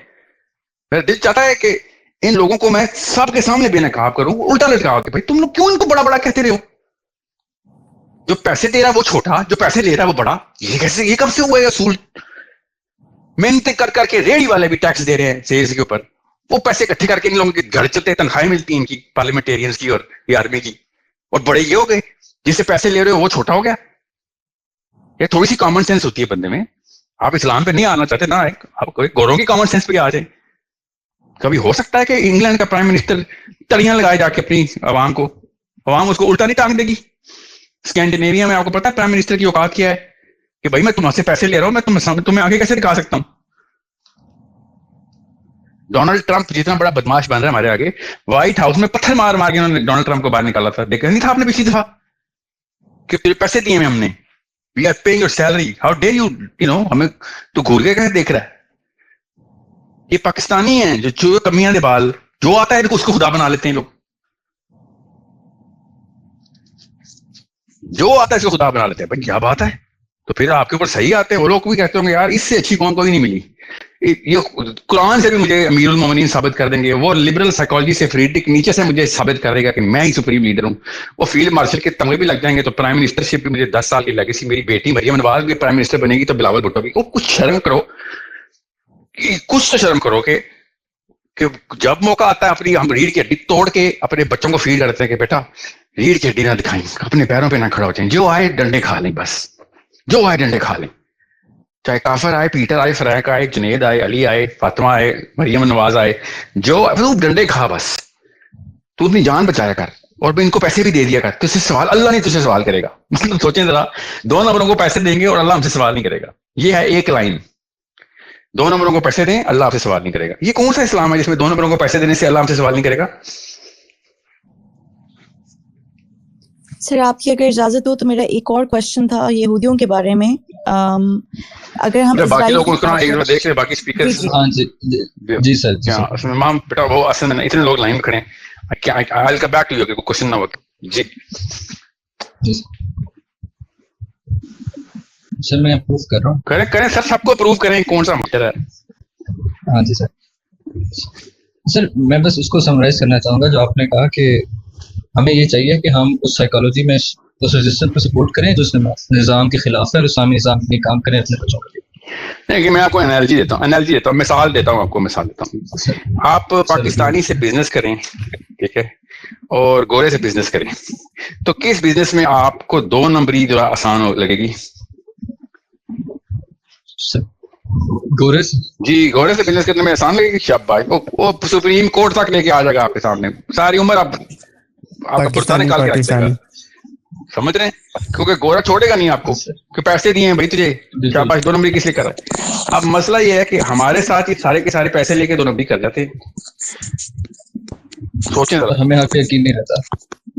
میرا دل چاہتا ہے کہ ان لوگوں کو میں سب کے سامنے بے نقاب کروں، الٹا لٹکا کہ بھائی تم لوگ کیوں ان کو بڑا بڑا کہتے رہے ہو؟ جو پیسے دے رہا ہے وہ چھوٹا، جو پیسے لے رہا ہے وہ بڑا. یہ کیسے، یہ کب سے ہوا ہے اصول؟ محنت کر کر کے ریڑھی والے بھی ٹیکس دے رہے ہیں سیلز کے اوپر، وہ پیسے اکٹھے کر کے ان لوگوں کے گھر چلتے ہیں، تنخواہیں ملتی ہیں ان کی پارلیمنٹیرینز کی اور یہ آرمی کی. اور بڑے یہ ہو گئے جس سے پیسے لے رہے ہو وہ چھوٹا ہو گیا. یہ تھوڑی سی کامن سینس ہوتی ہے بندے میں. آپ اسلام پہ نہیں آنا چاہتے نا، آپ کوئی گوروں کی کامن سینس پہ آ جائیں. کبھی ہو سکتا ہے کہ انگلینڈ کا پرائم منسٹر تڑیاں لگائے جا کے اپنی عوام کو، عوام اس کو الٹا نہیں ٹانگ دے گی؟ اسکینڈینیویا میں آپ کو پتا ہے پرائم منسٹر کی اوقات کیا ہے کہ بھائی میں تم سے پیسے لے رہا ہوں، میں تمہیں آگے کیسے دکھا سکتا ہوں؟ ڈونلڈ ٹرمپ جتنا بڑا بدماش بن رہا ہے ہمارے آگے، وائٹ ہاؤس میں پتھر مار مار کے انہوں نے ڈونلڈ ٹرمپ کو باہر نکالا تھا. دیکھا نہیں تھا آپ نے پچھلی دفعہ کہ تیرے پیسے دیے ہیں ہم نے، we are paying your salary, how dare you know, ہمیں تو گھور کے کیسے دیکھ رہا ہے؟ یہ پاکستانی ہیں جو کمیاں دے بال، جو آتا ہے اس کو خدا بنا لیتے ہیں لوگ، جو آتا ہے اس کو خدا بنا لیتے ہیں. بھائی کیا بات ہے؟ تو پھر آپ کے اوپر صحیح آتے ہیں وہ لوگ بھی کہتے ہوں گے یار اس سے اچھی قوم کوئی نہیں ملی. یہ قرآن سے بھی مجھے امیر المومنین ثابت کر دیں گے، وہ لبرل سائیکالوجی سے فریڈرک نیچے سے مجھے ثابت کر دے گا کہ میں ہی سپریم لیڈر ہوں. وہ فیلڈ مارشل کے تمغے بھی لگ جائیں گے تو پرائم منسٹر شپ بھی مجھے 10 سال کی لیگیسی، میری بیٹی مریم نواز بھی پرائم منسٹر بنے گی تو بلاول بھٹو بھی. وہ کچھ شرم کرو، کچھ تو شرم کرو کہ جب موقع آتا ہے اپنی ہم ریڑھ کی ہڈی توڑ کے اپنے بچوں کو فیڈ کرتے ہیں کہ بیٹا ریڑھ کی ہڈی نہ دکھائیں، اپنے پیروں پہ نہ کھڑا ہو جائیں، جو آئے ڈنڈے کھا لیں، بس جو آئے ڈنڈے کھا لیں. چاہے کافر آئے، پیٹر آئے، فرینک آئے، جنید آئے، علی آئے، فاطمہ آئے، مریم نواز آئے، جو تو ڈنڈے کھا، بس تو اپنی جان بچایا کر اور ان کو پیسے بھی دے دیا کر. تجھ سے سوال اللہ نہیں تجھ سے سوال کرے گا. مطلب سوچیں ذرا، 2 نمبروں کو پیسے دیں گے اور اللہ ہم سے سوال نہیں کرے گا. یہ ہے ایک لائن، 2 نمبروں کو پیسے دیں اللہ آپ سے سوال نہیں کرے گا. یہ کون سا اسلام ہے جس میں 2 نمبروں کو پیسے دینے سے اللہ ہم سے سوال نہیں کرے گا؟ سر آپ کی اگر اجازت ہو تو میرا ایک اور کوشچن تھا یہودیوں کے بارے میں. اگر ہم باقی لوگوں کو دیکھ لیں، باقی اسپیکر. ہاں جی سر. مام بیٹا وہ اصل میں اتنے لوگ لائن میں کھڑے ہیں، I'll come back to you کہ کوشچن نہ ہو. جی سر میں اپروو کر رہا ہوں. کریں سر، سب کو اپروو کریں. کون سا مسئلہ ہے؟ ہاں جی سر میں بس اس کو سمرائز کرنا چاہوں گا جو آپ نے کہا کہ ہمیں یہ چاہیے کہ ہم اس سائیکالوجی میں اس رجسٹر کو سپورٹ کریں جو اس نظام کے خلاف ہے اور اسلامی نظام میں کام کریں اپنے بچوں کے لیے. نہیں، میں آپ کو انالوجی دیتا ہوں، مثال دیتا ہوں. آپ پاکستانی سے بزنس کریں، ٹھیک ہے، اور گورے سے بزنس کریں، تو کس بزنس میں آپ کو 2 نمبری جو آسان لگے گی؟ گورے سے؟ جی گورے سے بزنس کرنے میں آسان لگے گی. شاباش، وہ سپریم کورٹ تک لے کے آ جائے گا آپ کے سامنے، ساری عمر آپ کا برتا نکال کے رکھ دے گا. سمجھ رہے ہیں؟ کیونکہ گورا چھوڑے گا نہیں آپ کو کہ پیسے دیے ہیں بھائی تجھے، شاباش 2 نمبری کس لیے کر رہا ہے. اب مسئلہ یہ ہے کہ ہمارے ساتھ یہ سارے کے سارے پیسے لے کے 2 نمبری کر جاتے ہیں. سوچیں ذرا، ہمیں آپ یقین نہیں رہتا.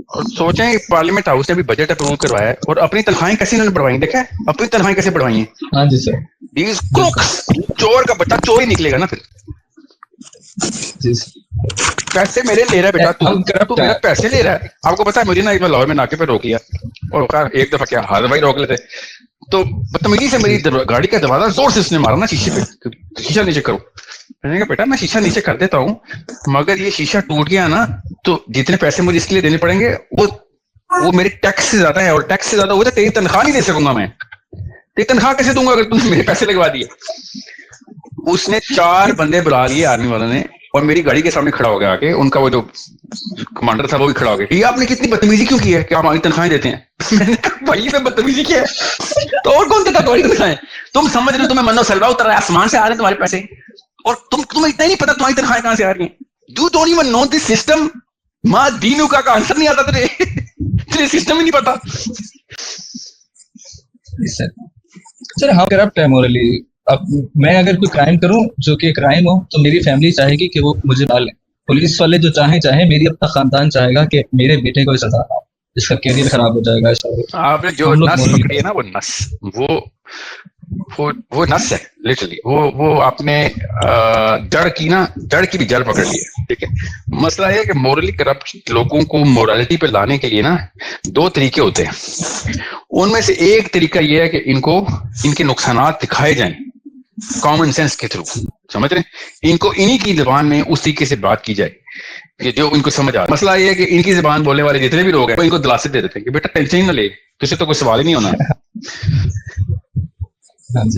اور سوچیں کہ پارلیمنٹ ہاؤس نے بھی بجٹ اپروو کروایا ہے اور اپنی تنخواہیں کیسے انہوں نے بڑھوائی. دیکھا ہے اپنی تنخواہیں کیسے بڑھوائی ہیں. ہاں جی سر. دیز کروکس، چور کا بچہ چور ہی نکلے گا نا پھر. پیسے میرے لے رہا ہے بیٹا، تو میرا پیسے لے رہا ہے. آپ کو پتا ہے مجھے نا ایک بار لاہور میں ناکے پہ روک لیا، اور ایک دفعہ کیا ہر بھائی روک لیتے، تو بدتمیزی سے میری گاڑی کا دروازہ زور سے اس نے مارا نا شیشے پہ، شیشہ نیچے کرو. میں نے کہا بیٹا میں شیشہ نیچے کر دیتا ہوں، مگر یہ شیشہ ٹوٹ گیا نا تو جتنے پیسے مجھے اس کے لیے دینے پڑیں گے وہ میرے ٹیکس سے زیادہ ہے، اور ٹیکس سے زیادہ ہوتا ہے تیری تنخواہ نہیں دے سکوں گا میں. تیری تنخواہ کیسے دوں گا اگر تم نے میرے پیسے لگوا دیے. اس نے 4 بندے بلا لیے آرمی والوں نے، اور میری گاڑی کے سامنے کھڑا ہو گیا آگے ان کا وہ جو کمانڈر تھا وہ بھی کھڑا ہو گیا, یہ آپ نے کتنی بدتمیزی کیوں کی ہے کہ آپ ہماری تنخواہیں دیتے ہیں. میں نے کہا بھائی میں بدتمیزی کیا ہے, تو اور کون دیتا تمہاری تنخواہیں؟ تم سمجھ رہے ہو تمہیں منو سلوا اتر رہا ہے, آسمان سے آ رہے ہیں تمہارے پیسے, اور تمہیں اتنا ہی نہیں پتا تمہاری تنخواہیں کہاں سے آ رہی ہیں. You don't even know this system. ماں دینو کا آنسر نہیں آتا تجھے سسٹم ہی نہیں پتا. سر ہاؤ کرپٹ ہے مورلی. اب میں اگر کوئی کرائم کروں جو کہ کرائم ہو تو میری فیملی چاہے گی کہ وہ مجھے ڈالیں, پولیس والے جو چاہیں میری اپنا خاندان چاہے گا کہ میرے بیٹے کو سزا نہ ہو, اس کا کیریئر خراب ہو جائے گا. آپ نے جو نس پکڑی ہے نا وہ نس وہ نس ہے لٹرلی, وہ آپ نے جڑ کی بھی جڑ پکڑ لی ہے. ٹھیک ہے, مسئلہ یہ ہے کہ مورلی کرپٹ لوگوں کو مورالٹی پہ لانے کے لیے نا 2 طریقے ہوتے ہیں. ان میں سے ایک طریقہ یہ ہے کہ ان کے نقصانات دکھائے جائیں کامن سینس کے تھرو, سمجھ رہے ہیں, ان کو انہی کی زبان میں اس طریقے سے بات کی جائے کہ جو ان کو سمجھ آ رہا ہے. مسئلہ یہ ہے کہ ان کی زبان بولنے والے جتنے بھی لوگ ہیں وہ ان کو دلاسے دے دیتے ہیں کہ بیٹا ٹینشن نہ لے, تجھے تو کوئی سوال ہی نہیں ہونا.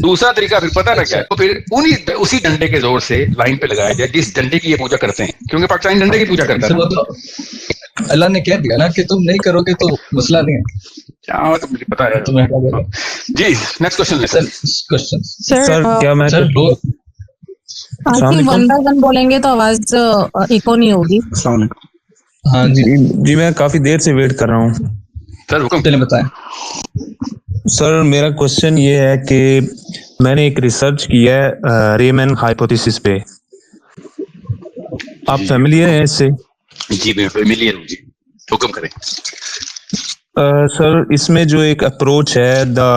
دوسرا طریقہ پھر پتہ لگ گیا تو پھر اسی ڈنڈے کے زور سے لائن پہ لگایا جائے جس ڈنڈے کی یہ پوجا کرتے ہیں, کیونکہ پاکستانی ڈنڈے کی پوجا کرتا ہے. اللہ نے کہہ دیا نا کہ تم نہیں کرو گے تو مسئلہ نہیں ہے. تو مجھے پتا ہے. جی نیکسٹ کوسچن. سر کیا میں ون بائی ون بولیں گے تو آواز ایکو نہیں ہوگی. السلام علیکم. ہاں جی میں کافی دیر سے ویٹ کر رہا ہوں. سر حکم. چلیں بتائیں. سر میرا کوشچن یہ ہے کہ میں نے ایک ریسرچ کیا ہے ریمن ہائپوتھیسس پہ, آپ فیملیئر ہیں اس سے؟ جی میں فیملیئر ہوں. جی حکم کریں. سر اس میں جو ایک اپروچ ہے دا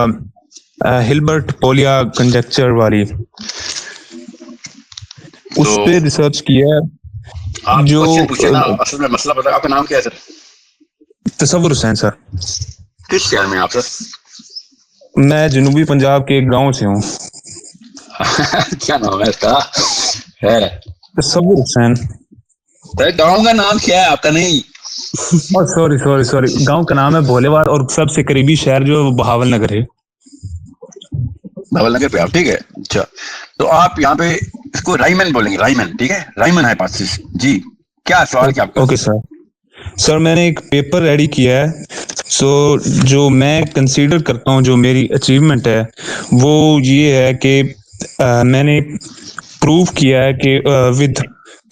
ہلبرٹ پولیا کنجیکچر والی, اس پہ ریسرچ کیا ہے. جو اصل میں مسئلہ بتا, آپ کا نام کیا ہے سر؟ تصور حسین. سر کس شہر میں آپ سر؟ میں جنوبی پنجاب کے ایک گاؤں سے ہوں. کیا نام ہے اس کا؟ تصور حسین. گاؤں کا نام کیا ہے آپ کا؟ نہیں سوری گاؤں کا نام ہے بھولے وار, اور سب سے قریبی شہر جو ہے وہ بہاول نگر ہے. بہاول نگر پہ آپ, ٹھیک ہے. اچھا تو آپ یہاں پہ اس کو رائمن بولیں گے, رائمن, ٹھیک ہے, رائمن ہائپوتھیسس. جی کیا سوال کیا آپ کا؟ اوکے سر میں نے ایک پیپر ریڈی کیا ہے. سو جو میں کنسیڈر کرتا ہوں جو میری اچیومنٹ ہے وہ یہ ہے کہ میں نے پروو کیا ہے کہ with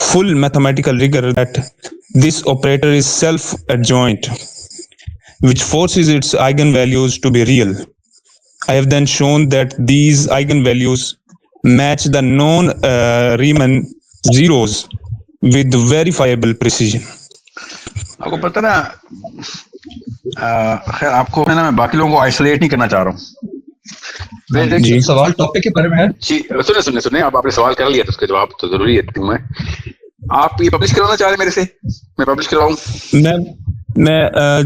full mathematical rigour that this operator is self adjoint which forces its eigenvalues to be real. I have then shown that these eigenvalues match the known Riemann zeros with verifiable precision. آپ کو پتہ نا, خیر آپ کو میں باقی لوگوں کو آئسولیٹ نہیں کرنا چاہ رہا ہوں. جی سوال ٹاپک کے بارے میں ہے. جی سنیں آپ نے سوال کر لیا تو اس کے جواب تو ضروری ہے. کیوں آپ یہ پبلش کروانا چاہ رہے ہیں میرے سے؟ میں پبلش کرواؤں؟ میں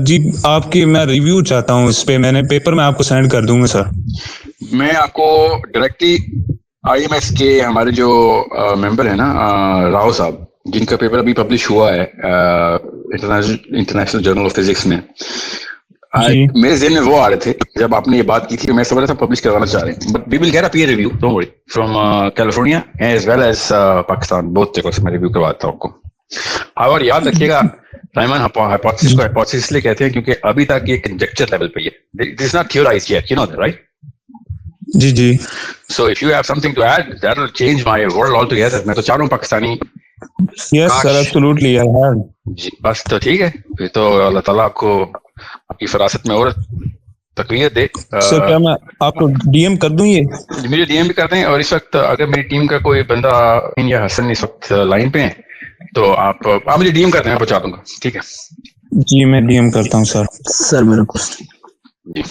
جی آپ کی میں ریویو چاہتا ہوں اس پہ. میں نے پیپر میں آپ کو سینڈ کر دوں گا سر. میں آپ کو ڈائریکٹلی آئی ایم ایس کے ہمارے جو ممبر ہیں نا راؤ صاحب, جن کا پیپر ابھی پبلش ہوا ہے انٹرنیشنل جرنل آف فزکس میں, میرے ذہن میں وہ آ رہے تھے جب آپ نے یہ بات کی تھی کہ میں سمجھ رہا تھا پبلش کروانا چاہ رہے ہیں. But we will get a peer review, don't worry, from California as well as Pakistan, بہت جگہوں سے میں ریویو کرواتا ہوں آپ کو. اور یاد رکھیے گا رائمن ہائپوتھیسس کو ہائپوتھیسس اس لیے کہتے ہیں کیونکہ ابھی تک یہ کنجیکچر لیول پہ ہے. This is not theorized yet, you know that right? جی so if you have something to add that will change my world all together. میں تو چاہ رہا ہوں پاکستانی. Yes sir absolutely I have. جی بس تو ٹھیک ہے, پھر تو اللہ تعالیٰ آپ کو آپ کی فراست میں اور تقویت دے. سر کیا میں آپ کو ڈی ایم کر دوں؟ یہ مجھے ڈی ایم بھی کر دیں, اور اس وقت اگر میری ٹیم کا کوئی بندہ یا حسن اس وقت لائن پہ ہیں تو آپ مجھے ڈی ایم کر دیں, میں پہنچا دوں گا. ٹھیک ہے جی میں ڈی ایم کرتا ہوں سر. سر میرا کوسچن. جی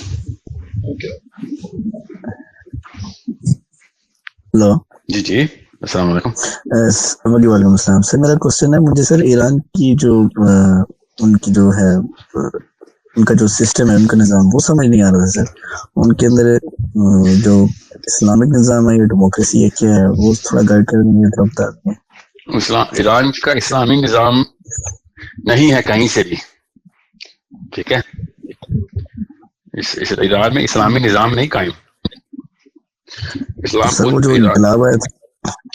ہلو. جی السلام علیکم. وعلیکم السلام. سر میرا کوسچن ہے, مجھے سر ایران کی جو ان کی جو ہے ان کا جو سسٹم ہے, ان کا نظام, وہ سمجھ نہیں آ رہا تھا سر. ان کے اندر جو اسلامک نظام ہے یا ڈیموکریسی ہے, کیا ہے وہ تھوڑا گائڈ کر بتا دیں. ایران کا اسلامی نظام نہیں ہے کہیں سے بھی, ٹھیک ہے. ایران میں اسلامی نظام نہیں قائم. اسلام سر وہ جو انقلاب آیا تھا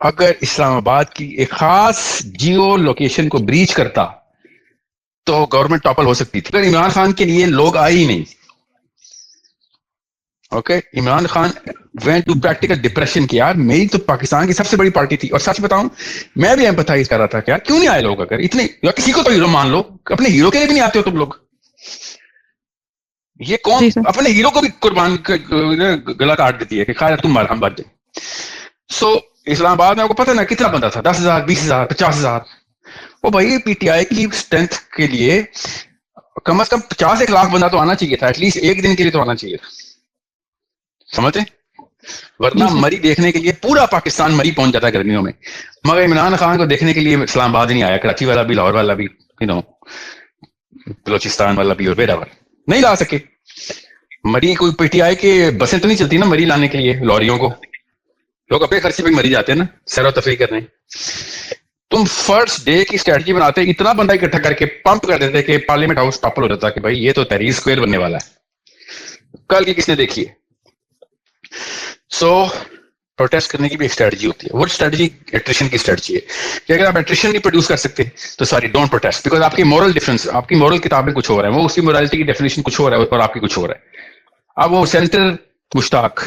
اگر اسلام آباد کی ایک خاص جیو لوکیشن کو بریچ کرتا تو گورنمنٹ ٹاپل ہو سکتی تھی. اگر عمران خان کے لیے لوگ آئے ہی نہیں. Okay, Imran Khan went to practical depression کی, یار میری تو پاکستان کی سب سے بڑی پارٹی تھی, اور سچ بتاؤں میں بھی ایمپتھائز کر رہا تھا کہ یار کیوں نہیں آئے لوگ, اگر اتنے, یا کسی کو تو ہیرو مان لو, اپنے ہیرو کے لیے بھی نہیں آتے ہو تم لوگ. یہ کون اپنے ہیرو کو بھی قربان گلا کاٹ دیتی ہے کہ خیر تم مار ہم بات دیں. سو اسلام آباد میں آپ کو پتہ نا کتنا بندہ تھا, 10,000 20,000 50,000. وہ بھائی پی ٹی آئی کی اسٹرینتھ کے لیے کم از کم 50 لاکھ بندہ تو آنا چاہیے تھا, ایٹ لیسٹ ایک دن کے لیے تو آنا چاہیے تھا, سمجھتے, ورنہ مری دیکھنے کے لیے پورا پاکستان مری پہنچ جاتا ہے گرمیوں میں, مگر عمران خان کو دیکھنے کے لیے اسلام آباد نہیں آیا, کراچی والا بھی, لاہور والا بھی, بلوچستان والا بھی, اور بیرا والا نہیں لا سکے. مری کوئی پی ٹی آئی کے بسیں تو نہیں چلتی نا مری لانے کے لیے لوریوں کو, لوگ اپنے خرچے پہ مری جاتے ہیں نا سیر و تفریح کرنے. تم فرسٹ ڈے کی اسٹریٹجی بناتے, اتنا بندہ اکٹھا کر کے پمپ کر دیتے کہ پارلیمنٹ ہاؤس ٹاپل ہو جاتا کہ بھائی یہ تو تحریر اسکوائر بننے والا ہے. کل کی کس نے دیکھی ہے؟ سو پروٹیسٹ کرنے کی بھی ایک اسٹریٹجی ہوتی ہے. وہ اسٹریٹجی ایٹریشن کی اسٹریٹجی ہے کہ اگر آپ ایٹریشن نہیں پروڈیوس کر سکتے تو ساری ڈونٹ پروٹیسٹ, بیکاز آپ کی مورل ڈفرنس, آپ کی مورل کتابیں کچھ ہو رہا ہے, وہ اس کی مورالٹی کی ڈیفینیشن کچھ ہو رہا ہے اور آپ کی کچھ ہو رہا ہے. اب وہ سینٹر مشتاق,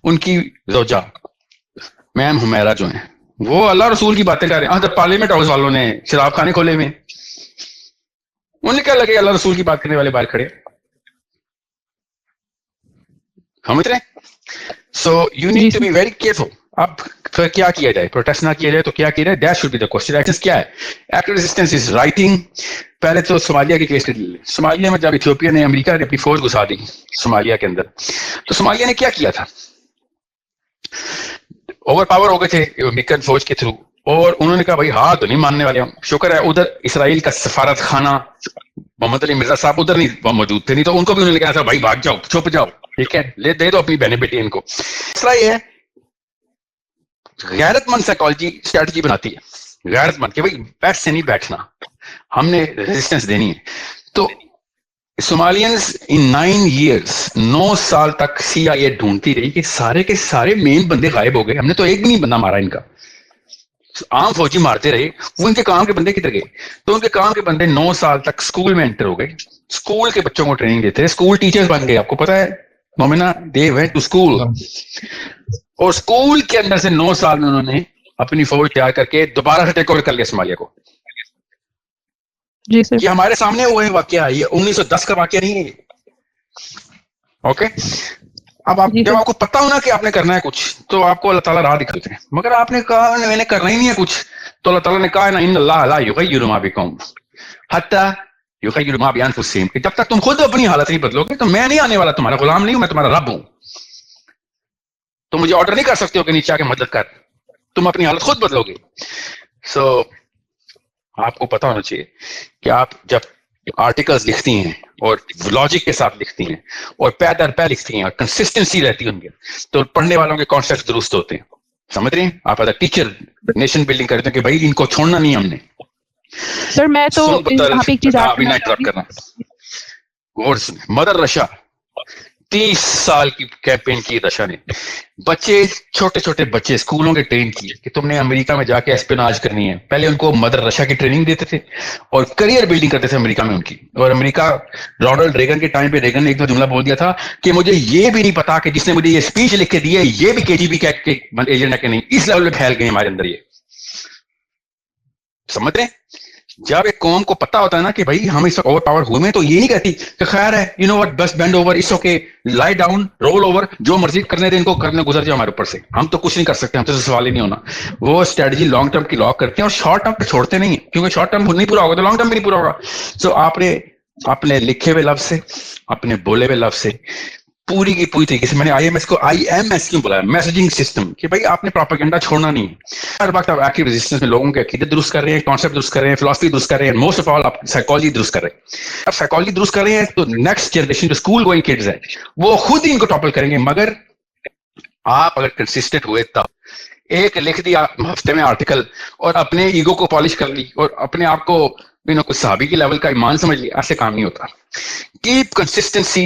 ان کی زوجہ میم حمیرہ جو ہیں, وہ اللہ رسول کی باتیں کر رہے ہیں. جب پارلیمنٹ ہاؤس والوں نے شراب خانے کھولے ہوئے, انہیں کیا لگے اللہ رسول کی بات کرنے والے باہر کھڑے, سمجھ رہے ہیں. So you need to be very careful. اب پھر کیا کیا جائے, پروٹیسٹ نہ کیا جائے تو کیا کیا جائے, that should be the question. Action کیا ہے؟ Active resistance is writing. پہلے تو صومالیہ کی کیس لے, صومالیہ میں جب ایتھوپیا نے, امریکہ نے اپنی فوج گھسا دی صومالیہ کے اندر, تو صومالیہ نے کیا کیا تھا, اوور پاور ہو گئے تھے امریکن فوج کے تھرو, اور انہوں نے کہا بھائی ہاں تو نہیں ماننے والے ہم. شکر ہے ادھر اسرائیل کا سفارت خانہ محمد علی مرزا صاحب ادھر نہیں موجود تھے, نہیں تو ان کو بھی انہوں نے کہا تھا بھائی بھاگ جاؤ, چھپ جاؤ, ٹھیک ہے, لے دے دو اپنی بہنیں بیٹی ان کو. مسئلہ یہ ہے غیرت مند سائیکالوجی اسٹریٹجی بناتی ہے, غیرت مند کہ بھائی بیٹھ سے نہیں بیٹھنا, ہم نے ریزسٹنس دینی ہے. تو صومالینز ان 9 years 9 سال تک سی آئی اے ڈھونڈتی رہی کہ سارے کے سارے مین بندے غائب ہو گئے, ہم نے تو ایک بھی نہیں بندہ مارا ان کا, عام فوجی مارتے رہے, وہ ان کے کام کے بندے کدھر گئے. تو ان کے کام کے بندے 9 سال تک اسکول میں انٹر ہو گئے, اسکول کے بچوں کو ٹریننگ دیتے رہے, اسکول ٹیچرز بن گئے. آپ کو پتا ہے مومنہ, دے وینٹ ٹو اسکول, اور اسکول کے اندر سے 9 سال میں انہوں نے اپنی فوج تیار کر کے دوبارہ سے ٹیک اوور کر لیا صومالیہ کو. جی سر, یہ ہمارے سامنے ہوئے واقعہ, یہ 1910 کا واقعہ نہیں ہے. اوکے, اب آپ جب آپ کو پتا ہونا کہ آپ نے کرنا ہے کچھ تو آپ کو اللہ تعالیٰ راہ دکھاتے ہیں, مگر آپ نے کہا میں نے کرنا ہی نہیں ہے کچھ, تو اللہ تعالیٰ نے کہا نا ان اللہ لا یغیر ما بقوم حتی یغیر ما بانفسہم, کہ جب تک تم خود اپنی حالت نہیں بدلو گے تو میں نہیں آنے والا, تمہارا غلام نہیں ہوں, میں تمہارا رب ہوں. تو مجھے آرڈر نہیں کر سکتے ہو کہ نیچے آ کے مدد کر, تم اپنی حالت خود بدلو گے. سو آپ کو پتا ہونا چاہیے کہ آپ جب آرٹیکلز لکھتی ہیں اور لاجک کے ساتھ لکھتی ہیں اور پے در پے لکھتی ہیں اور کنسسٹنسی رہتی ہے ان کے, تو پڑھنے والوں کے کانسیپٹ درست ہوتے ہیں. سمجھ رہے ہیں آپ, as a teacher nation building کرتے ہیں کہ بھائی ان کو چھوڑنا نہیں ہم نے. سر میں تو یہاں پہ ایک چیز کرنا, غور سے مدر رشا 30 سال کی کیمپین کی رشا نے, بچے چھوٹے چھوٹے بچے اسکولوں کے ٹرین کیے کہ تم نے امریکہ میں جا کے اسپیناج کرنی ہے. پہلے ان کو مدر رشا کی ٹریننگ دیتے تھے اور کریئر بلڈنگ کرتے تھے امریکہ میں ان کی. اور امریکہ رونالڈ ریگن کے ٹائم پہ ریگن نے ایک دو جملہ بول دیا تھا کہ مجھے یہ بھی نہیں پتا کہ جس نے مجھے یہ اسپیچ لکھ کے دی ہے یہ بھی کے جی بی کا ایجنٹ ہے کہ نہیں. اس لیول پہ پھیل گئے ہمارے اندر. یہ سمجھ رہے ہیں, جب ایک قوم کو پتا ہوتا ہے نا کہ بھائی ہم اس وقت اوور پاور ہوئے میں, تو یہ نہیں کہتی کہ خیر ہے یو نو وٹ بس بینڈ اوور, اٹس اوکے, لائی ڈاؤن, رول اوور, جو مرضی کرنے دیں ان کو, کرنے گزر جاؤ ہمارے اوپر سے, ہم تو کچھ نہیں کر سکتے, ہم تو سوال ہی نہیں ہونا. وہ اسٹریٹجی لانگ ٹرم کی لاک کرتے ہیں اور شارٹ ٹرم پہ چھوڑتے نہیں ہیں, کیونکہ شارٹ ٹرم نہیں پورا ہوگا تو لانگ ٹرم بھی نہیں پورا ہوگا. سو آپ نے اپنے لکھے ہوئے لفظ سے, اپنے بولے ہوئے لفظ سے پوری کی پوری طریقے سے, میں نے آئی ایم ایس کیوں بولا, میسجنگ سسٹم, کہ بھائی آپ نے پروپیگنڈا چھوڑنا نہیں ہے. ہر وقت آپ ایکٹیو ریزسٹنس میں لوگوں کے عقیدت درست کر رہے ہیں, کانسیپٹ درست کر رہے ہیں, فلاسفی درست کر رہے ہیں, موسٹ آف آل آپ سائیکالوجی درست کر رہے ہیں. اب سائیکالوجی درست کر رہے ہیں تو نیکسٹ جنریشن جو اسکول گوئنگ کڈز ہیں وہ خود ہی ان کو ٹاپل کریں گے. مگر آپ اگر کنسسٹنٹ ہوئے تب ایک لکھ دیا ہفتے میں آرٹیکل اور اپنے ایگو کو پالش کر لی اور اپنے آپ کو کچھ صحابی کی لیول کا ایمان سمجھ لیا, ایسے کام نہیں ہوتا. Keep consistency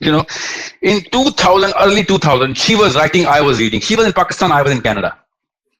you know. In 2000, early 2000, she was writing, I was reading. She was in Pakistan, I was in Canada.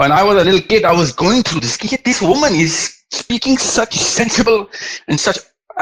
When I was a little kid, I was going through this woman is speaking such sensible and such